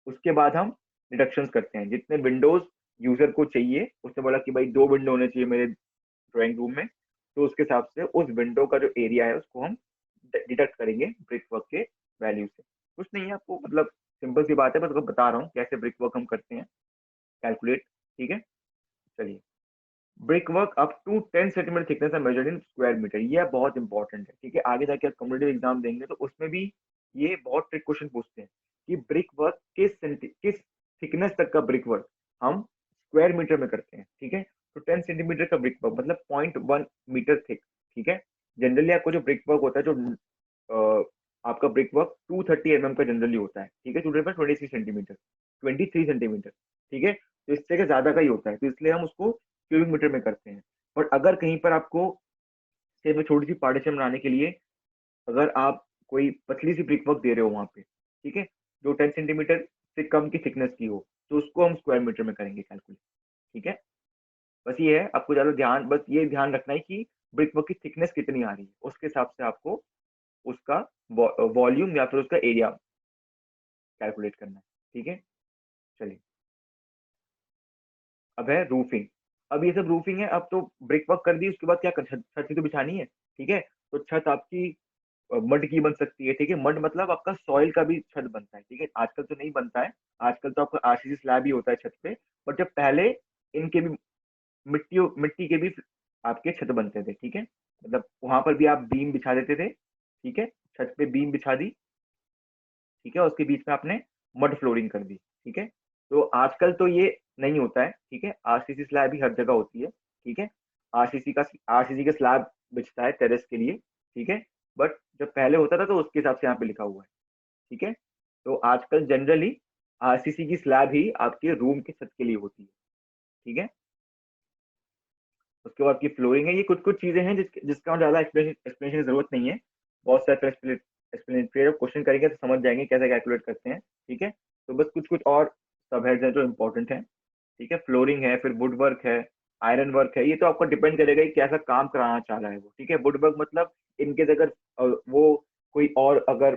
उसके बाद हम डिडक्शंस करते हैं, जितने विंडोज यूजर को चाहिए, उसने बोला कि भाई 2 विंडो होने चाहिए मेरे ड्राइंग रूम में, तो उसके हिसाब से उस विंडो का जो एरिया है उसको हम डिडक्ट करेंगे ब्रिक वर्क के वैल्यू से। कुछ नहीं है, आपको मतलब सिंपल सी बात है, बस आपको बता रहा हूँ कैसे ब्रिक वर्क हम करते हैं कैलकुलेट। ठीक है, चलिए। Brick work up to 10 centimetre thickness है मेजर्ड इन स्क्वायर मीटर, ये बहुत इंपॉर्टेंट है। ठीक है, आगे जाके आप कॉम्पिटेटिव एग्जाम देंगे तो उसमें भी ये बहुत ट्रिक क्वेश्चन पूछते हैं कि ब्रिक वर्क किस थिकनेस तक का ब्रिक वर्क हम स्क्वायर मीटर में करते हैं। ठीक है, तो 10 सेंटीमीटर का ब्रिक वर्क मतलब 0.1 मीटर थिक। ठीक है, जनरली आपको जो ब्रिक वर्क होता है, जो आपका ब्रिक वर्क 230 mm का जनरली होता है। ठीक है, 23 सेंटीमीटर, 23 सेंटीमीटर। ठीक है, तो इससे का ज्यादा का ही होता है, तो इसलिए हम उसको क्यूबिक मीटर में करते हैं। और अगर कहीं पर आपको सिर्फ छोटी सी पार्टीशन बनाने के लिए, अगर आप कोई पतली सी ब्रिक वर्क दे रहे हो वहां पे, ठीक है, जो 10 सेंटीमीटर से कम की थिकनेस की हो, तो उसको हम स्क्वायर मीटर में करेंगे कैलकुलेट। ठीक है, बस ये है, आपको ज्यादा ध्यान, बस ये ध्यान रखना है कि ब्रिक वर्क की थिकनेस कितनी आ रही है, उसके हिसाब से आपको उसका वॉल्यूम या फिर उसका एरिया कैलकुलेट करना है। ठीक है, चलिए। अब है रूफिंग। अब ये सब रूफिंग है, अब तो ब्रिक वर्क कर दी, उसके बाद क्या छत छत ही तो बिछानी है। ठीक है, तो छत आपकी मड की बन सकती है। ठीक है, मड मतलब आपका सॉइल का भी छत बनता है। ठीक है, आजकल तो नहीं बनता है, आजकल तो आपका आरसीसी स्लैब ही होता है छत पे, बट जब पहले इनके भी मिट्टी मिट्टी के भी आपके छत बनते थे। ठीक है, मतलब वहां पर भी आप बीम बिछा देते थे। ठीक है, छत पे बीम बिछा दी, ठीक है, उसके बीच में आपने मड फ्लोरिंग कर दी। ठीक है, तो आजकल तो ये नहीं होता है। ठीक है, आरसीसी स्लैब ही हर जगह होती है। ठीक है, आरसीसी का स्लैब बिछता है टेरेस के लिए। ठीक है, बट जब पहले होता था तो उसके हिसाब से यहाँ पे लिखा हुआ है। ठीक है, तो आजकल जनरली आरसीसी की स्लैब ही आपके रूम के छत के लिए होती है। ठीक है, उसके बाद की फ्लोरिंग है, ये कुछ कुछ चीजें हैं जिसका ज्यादा एक्सप्लेनेशन की जरूरत नहीं है। बहुत सारे एक्सप्लेनेटरी क्वेश्चन करेंगे तो समझ जाएंगे कैसे कैलकुलेट करते हैं। ठीक है, तो बस कुछ कुछ और सब हेड्स हैं जो इंपॉर्टेंट है। ठीक है, फ्लोरिंग है, फिर वुड वर्क है, आयरन वर्क है, ये तो आपको डिपेंड करेगा कि कैसा काम कराना चाह रहा है वो। ठीक है, वुड वर्क मतलब इनके अगर वो कोई और अगर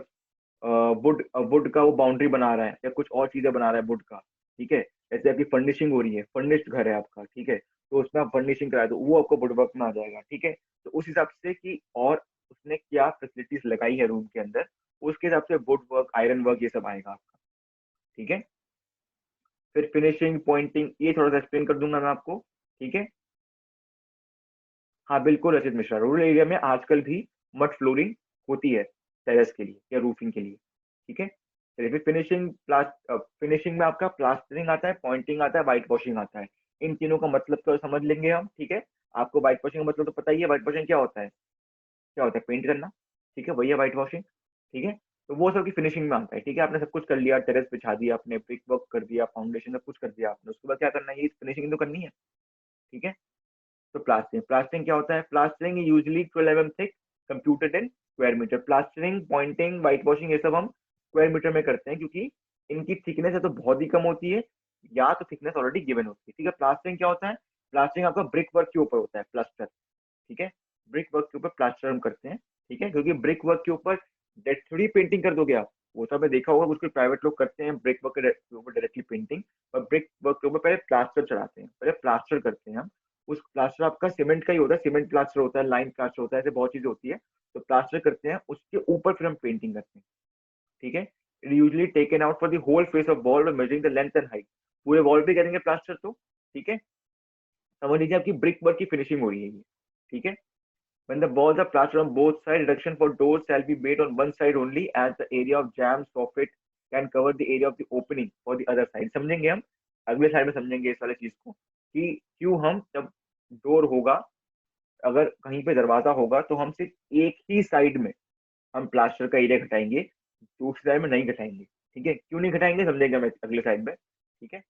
वुड वुड का वो बाउंड्री बना रहा है या कुछ और चीजें बना रहा है वुड का। ठीक है, जैसे आपकी फर्निशिंग हो रही है, फर्निश्ड घर है आपका। ठीक है, तो उसमें आप फर्निशिंग कराए तो वो आपको वुड वर्क में आ जाएगा। ठीक है, तो उस हिसाब से कि और उसने क्या फैसिलिटीज लगाई है रूम के अंदर, उसके हिसाब से वुड वर्क, आयरन वर्क, ये सब आएगा आपका। ठीक है, फिर फिनिशिंग, पॉइंटिंग, ये थोड़ा सा एक्सप्लेन कर दूंगा मैं आपको। ठीक है, हाँ बिल्कुल रचित मिश्रा, रूरल एरिया में आजकल भी मड फ्लोरिंग होती है टेरेस के लिए या रूफिंग के लिए। ठीक है, चलिए फिर फिनिशिंग में आपका प्लास्टरिंग आता है, पॉइंटिंग आता है, व्हाइट वॉशिंग आता है। इन तीनों का मतलब तो समझ लेंगे हम। ठीक है, आपको व्हाइट वॉशिंग का मतलब तो पता ही है, व्हाइट वॉशिंग क्या होता है, क्या होता है, पेंट करना। ठीक है, वही है व्हाइट वॉशिंग। ठीक है, तो वो सब की फिनिशिंग में आता है। ठीक है, आपने सब कुछ कर लिया, टेरेस बिछा दिया आपने, ब्रिक वर्क कर दिया, फाउंडेशन सब कुछ कर दिया आपने, उसके बाद क्या करना है, ये फिनिशिंग तो करनी है। ठीक है, तो प्लास्टरिंग, प्लास्टरिंग क्या होता है, plastering usually 12 mm thick, computed in square metre. Plastering, pointing, white washing, ये सब हम स्क्वायर मीटर में करते हैं, क्योंकि इनकी थिकनेस है तो बहुत ही कम होती है, या तो थिकनेस ऑलरेडी गिवन होती है। ठीक है, प्लास्टरिंग क्या होता है, प्लास्टरिंग आपका ब्रिक वर्क के ऊपर होता है, प्लास्टर। ठीक है, ब्रिक वर्क के ऊपर प्लास्टर हम करते हैं। ठीक है, क्योंकि ब्रिक वर्क के ऊपर थोड़ी पेंटिंग कर दोगे आप, वो तो आपने देखा होगा, कुछ कुछ प्राइवेट लोग करते हैं ब्रिक वर्क के ऊपर डायरेक्टली पेंटिंग, और ब्रिक वर्क के ऊपर पहले प्लास्टर चढ़ाते हैं, पहले प्लास्टर करते हैं हम। उस प्लास्टर आपका सीमेंट का ही होता है, सीमेंट प्लास्टर होता है, लाइन प्लास्टर होता है, ऐसे बहुत चीजें होती है। तो प्लास्टर करते हैं, उसके ऊपर फिर हम पेंटिंग करते हैं। ठीक है, it usually taken out for the whole face of wall measuring the length and height, पूरे वॉल पे करेंगे प्लास्टर तो। ठीक है, समझ लीजिए आपकी ब्रिक वर्क की फिनिशिंग हो रही है ये। ठीक है, when the walls are plastered on both sides, reduction for doors shall be made on one side only, as the area of jam soffit can cover the area of the opening for the other side। समझेंगे हम अगले side में, समझेंगे इस वाले चीज को कि क्यों हम जब डोर होगा, अगर कहीं पे दरवाजा होगा तो हम सिर्फ एक ही साइड में हम प्लास्टर का एरिया घटाएंगे, दूसरी साइड में नहीं घटाएंगे। ठीक है, क्यों नहीं घटाएंगे समझेंगे हम अगले साइड में। ठीक है,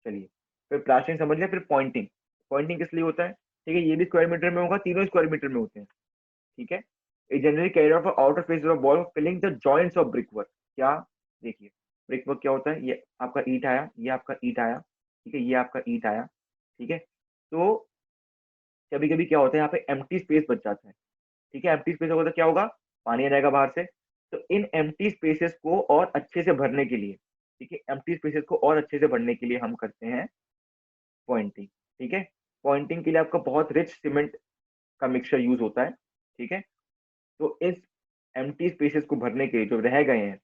चलिए। फिर प्लास्टरिंग समझ लिया, फिर पॉइंटिंग। पॉइंटिंग किस लिए होता है? ठीक है, ये भी स्क्वायर मीटर में होगा, तीनों स्क्वायर मीटर में होते हैं। ठीक है, it generally carried out for outer faces of wall filling the joints of brickwork। क्या? देखिए, ब्रिकवर्क क्या होता है? ये आपका ईंट आया, ये आपका ईंट आया, ठीक है, ये आपका ईंट आया, ठीक है। तो कभी कभी क्या होता है, यहाँ पे एम्प्टी स्पेस बच जाता है। ठीक है, एम्प्टी स्पेस होगा तो क्या होगा? पानी आ जाएगा बाहर से। तो इन एम्प्टी स्पेसेस को और अच्छे से भरने के लिए, ठीक है, एम्प्टी स्पेसेस को और अच्छे से भरने के लिए हम करते हैं पॉइंटिंग। ठीक है, पॉइंटिंग के लिए आपका बहुत रिच सीमेंट का मिक्सचर यूज होता है। ठीक है, तो इस एम्प्टी स्पेसेस को भरने के लिए, जो रह गए हैं,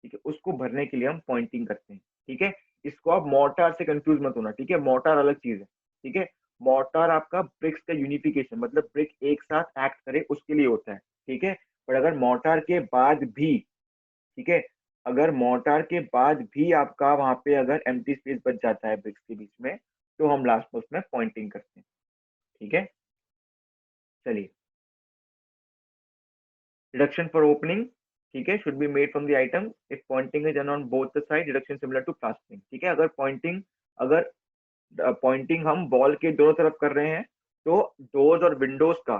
ठीक है, उसको भरने के लिए हम पॉइंटिंग करते हैं। ठीक है, इसको आप मोर्टार से कंफ्यूज मत होना। ठीक है, मोर्टार अलग चीज है। ठीक है, मोर्टार आपका ब्रिक्स का यूनिफिकेशन, मतलब ब्रिक एक साथ एक्ट करे, उसके लिए होता है। ठीक है, पर अगर मोर्टार के बाद भी, ठीक है, अगर मोर्टार के बाद भी आपका वहां पे अगर एम्प्टी स्पेस बच जाता है ब्रिक्स के बीच में, तो हम लास्ट में उसमें पॉइंटिंग करते हैं। ठीक है, चलिए। Deduction for opening, ठीक है, should be made from the item if pointing is done on both the side, deduction similar to plastering। ठीक है, अगर पॉइंटिंग हम वॉल के दोनों तरफ कर रहे हैं, तो डोर्स और विंडोज का,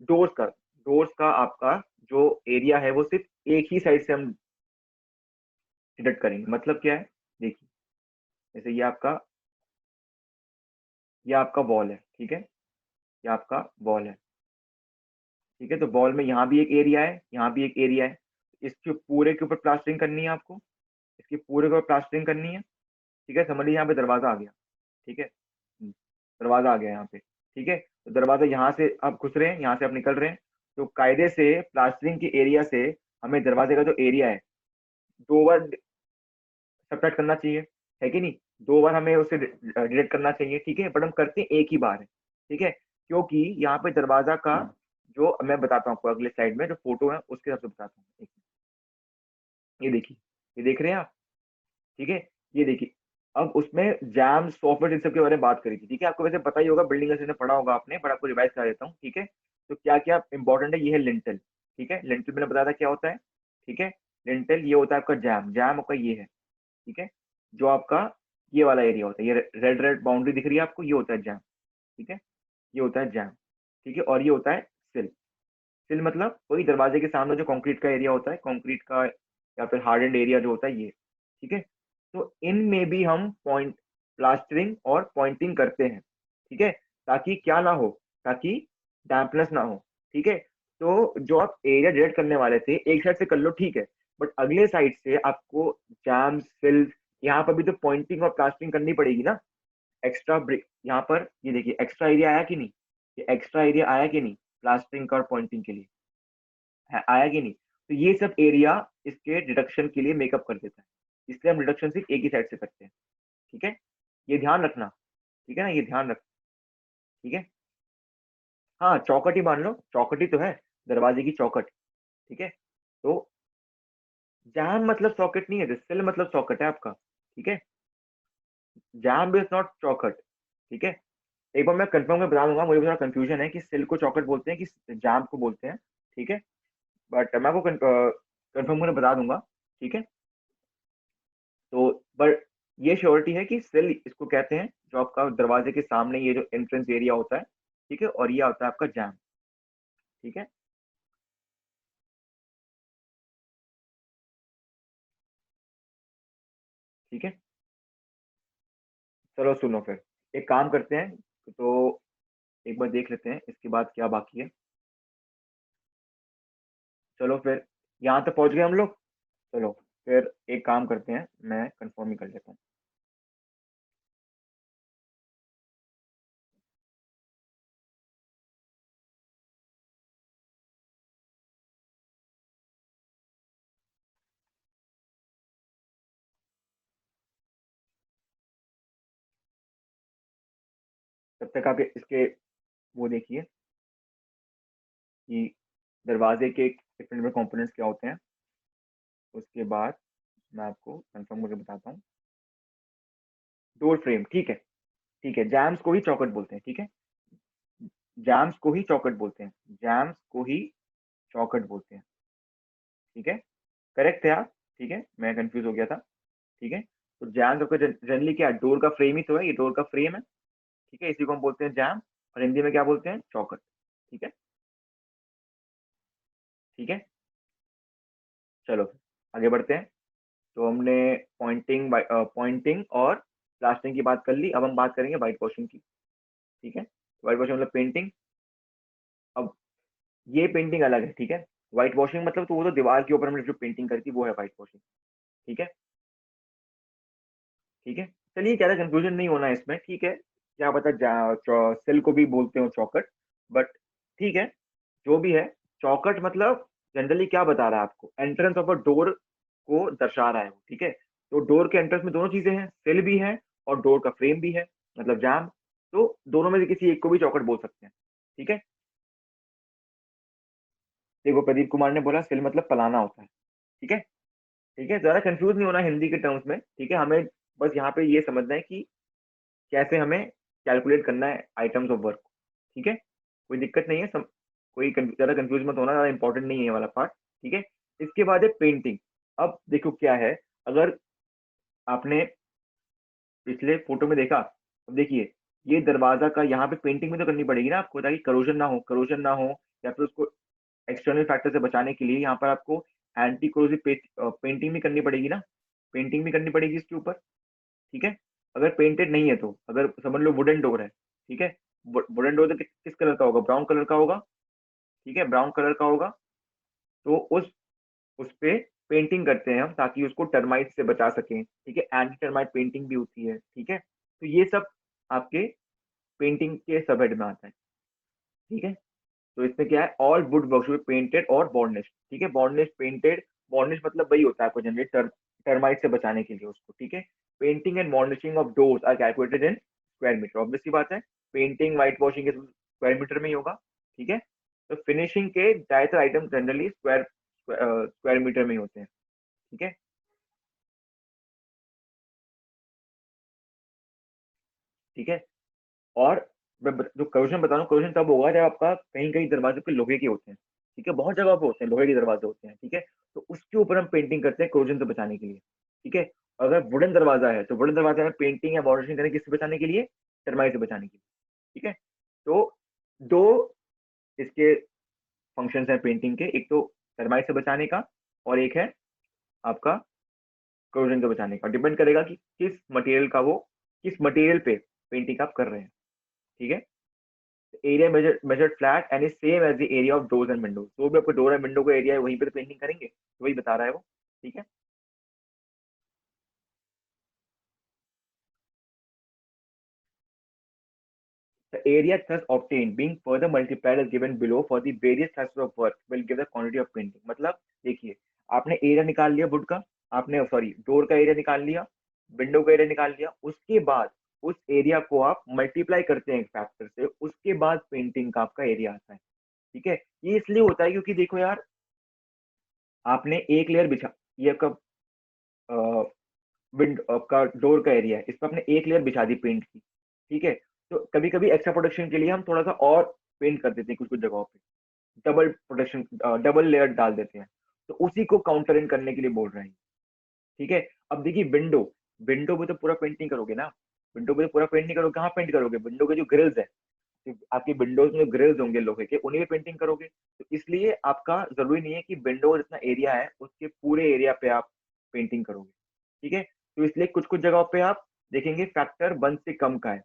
डोर्स का डोर्स का आपका जो एरिया है वो सिर्फ एक ही साइड से हम डिडक्ट करेंगे। मतलब क्या है? देखिए, जैसे ये आपका वॉल है, ठीक है, ये आपका वॉल है, ठीक है, तो वॉल में यहाँ भी एक एरिया है, यहाँ भी एक एरिया है। इसके पूरे के ऊपर प्लास्टरिंग करनी है आपको, इसकी पूरे को प्लास्टरिंग करनी है। ठीक है, समझ लीजिए यहाँ पे दरवाजा आ गया। ठीक है, दरवाजा आ गया यहाँ पे। ठीक है, तो दरवाजा यहाँ से आप घुस रहे हैं, यहाँ से आप निकल रहे हैं, तो कायदे से प्लास्टरिंग के एरिया से हमें दरवाजे का जो एरिया है, 2 बार सब्ट्रैक्ट करना चाहिए, है कि नहीं? 2 बार हमें उसे डिडक्ट करना चाहिए। ठीक है, बट हम करते हैं एक ही बार है। ठीक है, क्योंकि यहाँ पे दरवाजा का जो मैं बताता हूँ आपको अगले स्लाइड में जो फोटो है उसके हिसाब से बताता हूँ। ये देखिए, ये देख रहे हैं आप? ठीक है, ये देखिए, अब उसमें जैम सॉफ्टवेयर इन सब के बारे में बात करी थी। ठीक है, आपको वैसे पता ही होगा, बिल्डिंग में पढ़ा होगा आपने, पर आपको रिवाइज करा देता हूँ। ठीक है, तो क्या क्या इंपॉर्टेंट है, ये है लिंटल। ठीक है, लिंटल मैंने बताया था क्या होता है। ठीक है, लिंटल ये होता है आपका जैम, जैम आपका ये है। ठीक है, जो आपका ये वाला एरिया होता है, ये रेड रेड बाउंड्री दिख रही है आपको, ये होता है जैम। ठीक है, ये होता है जैम। ठीक है, और ये होता है सिल। सिल मतलब वही दरवाजे के सामने जो कंक्रीट का एरिया होता है, कंक्रीट का या फिर हार्डेंड एरिया जो होता है ये। ठीक है, तो इनमें भी हम पॉइंट प्लास्टरिंग और पॉइंटिंग करते हैं। ठीक है, ताकि क्या ना हो, ताकि डैम्पनेस ना हो। ठीक है, तो जो आप एरिया डिवाइड करने वाले थे एक साइड से कर लो, ठीक है, बट अगले साइड से आपको जैम फिल, यहाँ पर भी तो पॉइंटिंग और प्लास्टरिंग करनी पड़ेगी ना। एक्स्ट्रा ब्रिक यहाँ पर, ये देखिए एक्स्ट्रा एरिया आया कि नहीं? ये एक्स्ट्रा एरिया आया कि नहीं प्लास्टरिंग का और पॉइंटिंग के लिए? है, आया कि नहीं? तो ये सब एरिया इसके डिडक्शन के लिए मेकअप कर देता है, इसलिए हम डिडक्शन सिर्फ एक ही साइड से करते हैं। ठीक है, ये ध्यान रखना। ठीक है ना, ये ध्यान रख। ठीक है, हाँ, चौकट ही मान लो, चौकट ही तो है, दरवाजे की चौकट। ठीक है, तो जैम मतलब चौकट नहीं है, रिसेल मतलब चौकट है आपका। ठीक है, जैम इज नॉट चौकट। ठीक है, एक बार मैं कंफर्म में बता दूंगा, मुझे थोड़ा कंफ्यूजन है कि सिल को चौकट बोलते हैं कि जैम को बोलते हैं। ठीक है, बट मैं आपको कंफर्म करके बता दूंगा। ठीक है, तो बट ये श्योरिटी है कि सिल इसको कहते हैं, जो आपका दरवाजे के सामने ये जो एंट्रेंस एरिया होता है। ठीक है, और ये होता है आपका जैम। ठीक है, ठीक है, चलो सुनो फिर, एक काम करते हैं, तो एक बार देख लेते हैं इसके बाद क्या बाकी है। चलो फिर, यहाँ तक पहुंच गए हम लोग। चलो फिर एक काम करते हैं, मैं कंफर्म ही कर लेता हूँ। तब तक आप इसके वो देखिए कि दरवाजे के डिफरेंट कंपोनेंट्स क्या होते हैं, उसके बाद मैं आपको कंफर्म करके बताता हूँ। डोर फ्रेम, ठीक है, ठीक है, जैम्स को ही चौकट बोलते हैं। ठीक है, जैम्स को ही चौकट बोलते हैं, जैम्स को ही चौकट बोलते हैं। ठीक है, करेक्ट है आप? ठीक है, मैं कंफ्यूज हो गया था। ठीक है, तो जैम आपका जनरली क्या, डोर का फ्रेम ही तो है, ये डोर का फ्रेम है, ठीक है, इसी को हम बोलते हैं जैम, और हिंदी में क्या बोलते हैं, चौखट। ठीक है, ठीक है, चलो आगे बढ़ते हैं। तो हमने पॉइंटिंग और प्लास्टरिंग की बात कर ली, अब हम बात करेंगे व्हाइट वॉशिंग की। ठीक है, व्हाइट वॉशिंग मतलब पेंटिंग। अब ये पेंटिंग अलग है, ठीक है। व्हाइट वॉशिंग मतलब तो वो तो दीवार के ऊपर हमने जो पेंटिंग करी थी वो है व्हाइट वॉशिंग। ठीक है, ठीक है, चलिए ज्यादा कंफ्यूजन नहीं होना है इसमें, ठीक है। क्या पता सेल को भी बोलते हो चौकट, बट ठीक है, जो भी है। चौकट मतलब जनरली क्या बता रहा है आपको, एंट्रेंस ऑफ अ डोर को दर्शा रहा है वो, ठीक है। तो डोर के एंट्रेंस में दोनों चीजें हैं, सेल भी है और डोर का फ्रेम भी है, मतलब जैम। तो दोनों में से किसी एक को भी चौकट बोल सकते हैं। ठीक है, देखो प्रदीप कुमार ने बोला सेल मतलब पलाना होता है। ठीक है, ठीक है, ज्यादा कंफ्यूज नहीं होना हिंदी के टर्म्स में, ठीक है। हमें बस यहाँ पे ये समझना है कि कैसे हमें कैलकुलेट करना है आइटम्स ऑफ वर्क। ठीक है, कोई दिक्कत नहीं है, कोई ज्यादा कंफ्यूज मत होना, ज्यादा इंपॉर्टेंट नहीं है ये वाला पार्ट। ठीक है, इसके बाद है पेंटिंग। अब देखो क्या है, अगर आपने पिछले फोटो में देखा, अब देखिए ये दरवाजा का यहाँ पे पेंटिंग भी तो करनी पड़ेगी ना आपको, ताकि करोजन ना हो, या फिर उसको एक्सटर्नल फैक्टर से बचाने के लिए यहाँ पर आपको एंटी कोरोसिव पेंटिंग भी करनी पड़ेगी ना, पेंटिंग भी करनी पड़ेगी इसके ऊपर। ठीक है, अगर पेंटेड नहीं है तो, अगर समझ लो वुडन डोर है, ठीक है, वुडन डोर तो किस कलर का होगा, ब्राउन कलर का होगा। ठीक है, ब्राउन कलर का होगा, तो उस पे पेंटिंग करते हैं हम, ताकि उसको टर्माइट से बचा सकें। ठीक है, एंटी टर्माइट पेंटिंग भी होती है। ठीक है, तो ये सब आपके पेंटिंग के सब हेड में आता है। ठीक है, तो इसमें क्या है, all would work should painted और वार्निश। ठीक है, वार्निश पेंटेड, वार्निश मतलब वही होता है आपको जनरली टर्माइट से बचाने के लिए उसको। ठीक है, painting and varnishing of doors are calculated in square metre, obvious सी बात है, पेंटिंग व्हाइट वॉशिंग के स्क्वायर मीटर में ही होगा। ठीक है, तो फिनिशिंग के ज्यादातर आइटम जनरली स्क्वायर मीटर में ही होते हैं। ठीक है, ठीक है, और जो करोजन बता रहा हूँ, करोजन तब होगा जब आपका कहीं कहीं दरवाजे पे लोहे के होते हैं। ठीक है, बहुत जगह पे होते हैं लोहे के दरवाजे होते हैं। ठीक है, तो उसके ऊपर हम पेंटिंग करते हैं करोजन से बचाने के लिए। ठीक है, अगर वुडन दरवाजा है तो वुडन दरवाजा में पेंटिंग या वार्निशिंग करें किससे बचाने के लिए, टर्माइट से बचाने के लिए। ठीक है, तो दो इसके फंक्शंस हैं पेंटिंग के, एक तो टर्माइट से बचाने का, और एक है आपका करोजन से बचाने का। डिपेंड करेगा कि किस मटेरियल पे पेंटिंग आप कर रहे हैं। ठीक है, area measured flat and is same as the area of doors and windows, जो भी आपको डोर एंड विंडो का एरिया है वहीं पे तो पेंटिंग करेंगे, तो वही बता रहा है वो। ठीक है, the area thus obtained being further multiplied as given below for the various classes of work will give the quantity of painting। मतलब देखिए, आपने एरिया निकाल लिया वुड का, आपने सॉरी डोर का एरिया निकाल लिया, विंडो का एरिया निकाल लिया, उसके बाद उस एरिया को आप मल्टीप्लाई करते हैं एक फैक्टर से, उसके बाद पेंटिंग का आपका एरिया आता है। ठीक है, ये इसलिए होता है क्योंकि देखो यार, आपने एक लेयर बिछा, ये आपका विंड आपका डोर का एरिया है, इस पर आपने एक लेयर बिछा दी पेंट की। ठीक है, तो कभी कभी एक्स्ट्रा प्रोटेक्शन के लिए हम थोड़ा सा और पेंट कर देते हैं कुछ कुछ जगहों पे, डबल प्रोटेक्शन, डबल लेयर डाल देते हैं, तो उसी को काउंटर इन करने के लिए बोल रहे हैं। ठीक है, अब देखिए विंडो, विंडो पे तो पूरा पेंट नहीं करोगे ना, विंडो पे तो पूरा पेंट नहीं करोगे, कहाँ पेंट करोगे, विंडो के जो ग्रिल्स है, जो आपकी विंडोज में जो ग्रिल्स होंगे लोहे के, उन्हीं पे पेंटिंग करोगे। तो इसलिए आपका जरूरी नहीं है कि विंडो जितना एरिया है उसके पूरे एरिया पे आप पेंटिंग करोगे। ठीक है, तो इसलिए कुछ कुछ जगहों पे आप देखेंगे फैक्टर 1 से कम का है।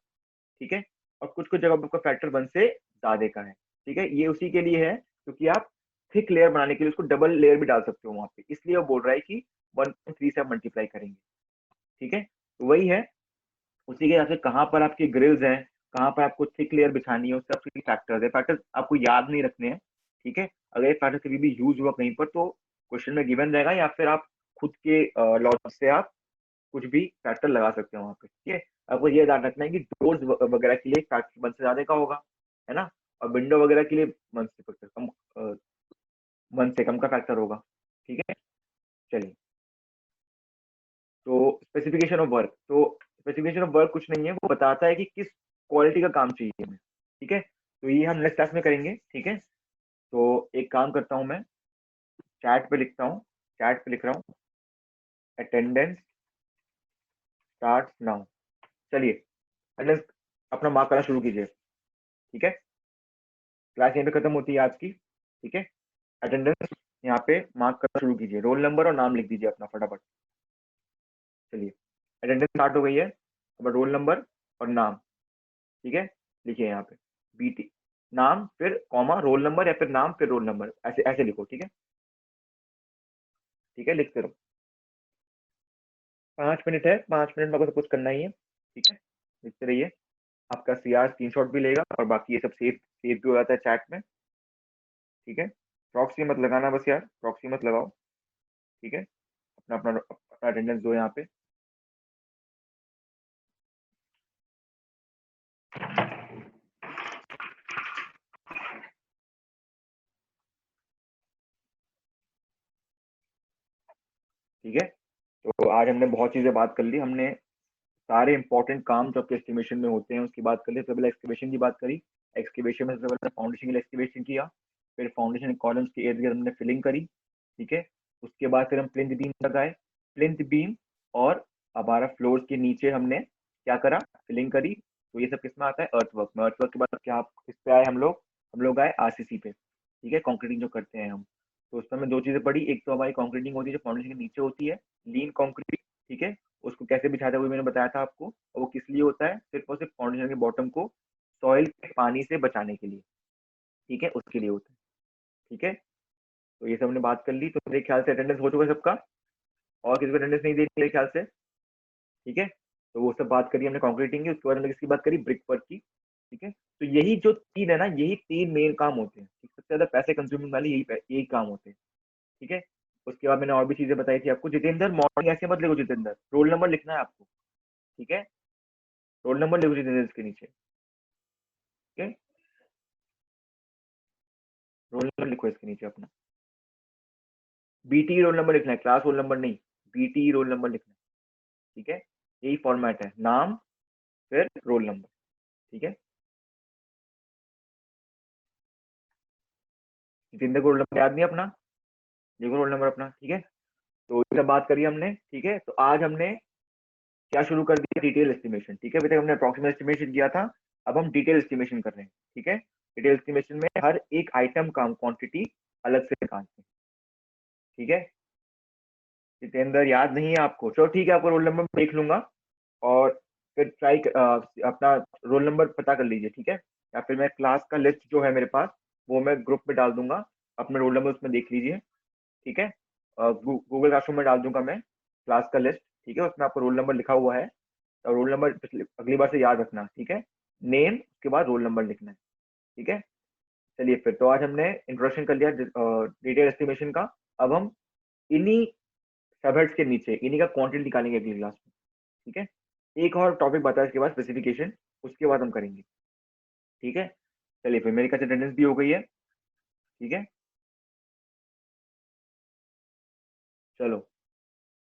ठीक है, और कुछ कुछ जगह पे आपका फैक्टर 1 से ज्यादा का है। ठीक है, ये उसी के लिए है क्योंकि आप थिक लेयर बनाने के लिए उसको डबल लेयर भी डाल सकते हो वहां पे, इसलिए वो बोल रहा है कि 1.3 से आप मल्टीप्लाई करेंगे। ठीक है, तो वही है, उसी के हिसाब से कहाँ पर आपके ग्रिल्स हैं, कहाँ पर आपको थिक लेयर बिछानी है, उस सबके फैक्टर्स है, फैक्टर्स आपको याद नहीं रखने हैं। ठीक है, अगर ये फैक्टर कभी भी यूज हुआ कहीं पर तो क्वेश्चन में गिवन रहेगा, या फिर आप खुद के लॉजिक से आप कुछ भी फैक्टर लगा सकते हो वहाँ पे। ठीक है, आपको ये ध्यान रखना है कि डोर्स वगैरह के लिए फैक्टर 1 से ज्यादा का होगा, है ना, और विंडो वगैरह के लिए 1 से फैक्टर कम, 1 से कम का फैक्टर होगा। ठीक है, चलिए, तो स्पेसिफिकेशन ऑफ वर्क, तो स्पेसिफिकेशन ऑफ वर्क कुछ नहीं है, वो बताता है कि किस क्वालिटी का काम चाहिए हमें। ठीक है, तो ये हम नेक्स्ट क्लास में करेंगे। ठीक है, तो एक काम करता हूँ मैं, चैट पे लिखता हूँ, चैट पे लिख रहा हूँ, अटेंडेंस स्टार्ट नाउ। चलिए अटेंडेंस अपना मार्क करना शुरू कीजिए। ठीक है, क्लास यहीं पे खत्म होती है आज की। ठीक है, अटेंडेंस यहाँ पे मार्क करना शुरू कीजिए। रोल नंबर और नाम लिख दीजिए अपना फटाफट। चलिए अटेंडेंस स्टार्ट हो गई है। अब रोल नंबर और नाम, ठीक है, लिखिए यहाँ पे। बीटी, नाम फिर कॉमा रोल नंबर, या फिर नाम फिर रोल नंबर, ऐसे ऐसे लिखो। ठीक है, ठीक है, लिखते रहो। 5 मिनट है, 5 मिनट में आपको सब कुछ करना ही है। ठीक है, लिखते रहिए। आपका सीआर स्क्रीनशॉट भी लेगा और बाकी ये सब सेव सेव भी हो जाता है चैट में। ठीक है, प्रॉक्सी मत लगाना बस यार, प्रॉक्सी मत लगाओ। ठीक है, अपना अपना अपना अटेंडेंस दो यहाँ पे। ठीक है, तो आज हमने बहुत चीजें बात कर ली। हमने सारे इंपॉर्टेंट काम जो आपके एस्टिमेशन में होते हैं उसकी बात कर ली। सबसे पहले एक्सकेवेशन की बात करी। एक्सकेवेशन में सबसे पहले फाउंडेशन के लिए एक्सकेवेशन किया, फिर फाउंडेशन कॉलम्स की इर्द गिर्द हमने फिलिंग करी। ठीक है, उसके बाद फिर हम प्लिंथ बीम लगाए। प्लिंथ बीम और हमारा फ्लोर्स के नीचे हमने क्या करा, फिलिंग करी। तो ये सब किसमें आता है, अर्थवर्क में। अर्थवर्क के बाद क्या किस पे आए हम लोग आए आरसीसी पे। ठीक है, कंक्रीटिंग जो करते हैं हम। तो उसमें हमें दो चीजें पड़ी। एक तो हमारी कंक्रीटिंग होती है जो फाउंडेशन के नीचे होती है, लीन कंक्रीट। ठीक है, उसको कैसे बिछाते हैं वो मैंने बताया था आपको। और वो किस लिए होता है, सिर्फ और सिर्फ फाउंडेशन के बॉटम को सॉइल के पानी से बचाने के लिए। ठीक है, उसके लिए होता है। ठीक है, तो ये सब हमने बात कर ली। तो मेरे ख्याल से अटेंडेंस हो चुका है सबका, और किसी को अटेंडेंस नहीं देनी मेरे ख्याल से। ठीक है, तो वो सब बात करी हमने कंक्रीटिंग की। उसके बाद हमने किसकी बात करी, ब्रिक वर्क की। ठीक है, तो यही जो तीन है ना, यही तीन मेन काम होते हैं। सबसे ज्यादा पैसे कंज्यूमिंग वाले यही काम होते हैं। ठीक है, उसके बाद मैंने और भी चीजें बताई थी आपको। जितेंद्र मॉर्निंग ऐसे मत लिखो, जितेंद्र रोल नंबर लिखना है आपको। ठीक है, रोल नंबर लिखो जितेंद्र इसके नीचे। ठीक है, रोल नंबर लिखो इसके नीचे अपना। बीटी रोल नंबर लिखना है, क्लास रोल नंबर नहीं, बीटी रोल नंबर लिखना है। ठीक है, यही फॉर्मेट है, नाम फिर रोल नंबर। ठीक है, जितेंद्र को रोल नंबर याद नहीं अपना, देखो रोल नंबर अपना। ठीक है, तो ये सब बात करी हमने। ठीक है, तो आज हमने क्या शुरू कर दिया, डिटेल एस्टिमेशन। ठीक है, अभी तक हमने अप्रोक्सीमेट एस्टिमेशन किया था, अब हम डिटेल एस्टिमेशन कर रहे हैं। ठीक है, डिटेल एस्टिमेशन में हर एक आइटम का क्वांटिटी अलग से निकालते हैं। ठीक है, जितेंद्र याद नहीं है आपको, चलो ठीक है, आपको रोल नंबर देख लूंगा और फिर अपना रोल नंबर पता कर लीजिए। ठीक है, या फिर मैं क्लास का लिस्ट जो है मेरे पास वो मैं ग्रुप में डाल दूंगा, अपना रोल नंबर उसमें देख लीजिए। ठीक है, गूगल क्लासरूम में डाल दूंगा मैं क्लास का लिस्ट। ठीक है, उसमें आपको रोल नंबर लिखा हुआ है, और रोल नंबर अगली बार से याद रखना। ठीक है, नेम उसके बाद रोल नंबर लिखना है। ठीक है, चलिए फिर तो आज हमने इंट्रोडक्शन कर लिया डिटेल एस्टिमेशन का। अब हम इन्हीं सबहेड्स के नीचे इन्हीं का क्वांटिटी निकालेंगे अगली क्लास में। ठीक है, एक और टॉपिक बता इसके बाद स्पेसिफिकेशन, उसके बाद हम करेंगे। ठीक है, चलिए फिर मेरी कल अटेंडेंस भी हो गई है। ठीक है, चलो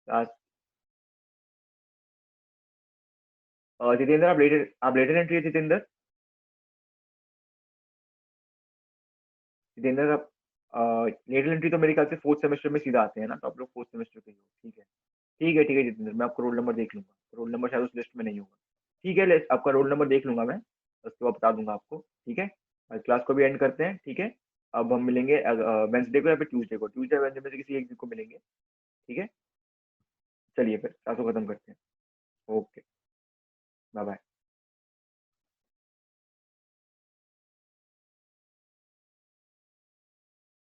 आज जितेंद्र आप लेटर एंट्री है जितेंद्र। जितेंद्र आप लेटर एंट्री तो मेरे ख्याल से फोर्थ सेमेस्टर में सीधा आते हैं ना, तो आप लोग फोर्थ सेमेस्टर के ही हो। ठीक है, ठीक है, ठीक है जितेंद्र, मैं आपको रोल नंबर देख लूंगा। रोल नंबर शायद उस लिस्ट में नहीं होगा। ठीक है, आपका रोल नंबर देख लूंगा मैं, उसके बाद बता दूंगा आपको। ठीक है, आज क्लास को भी एंड करते हैं। ठीक है, अब हम मिलेंगे वेंसडे को या फिर ट्यूसडे को, ट्यूसडे वेंसडे में से किसी एक दिन को मिलेंगे। ठीक है, चलिए फिर क्लास को खत्म करते हैं। Okay, bye bye.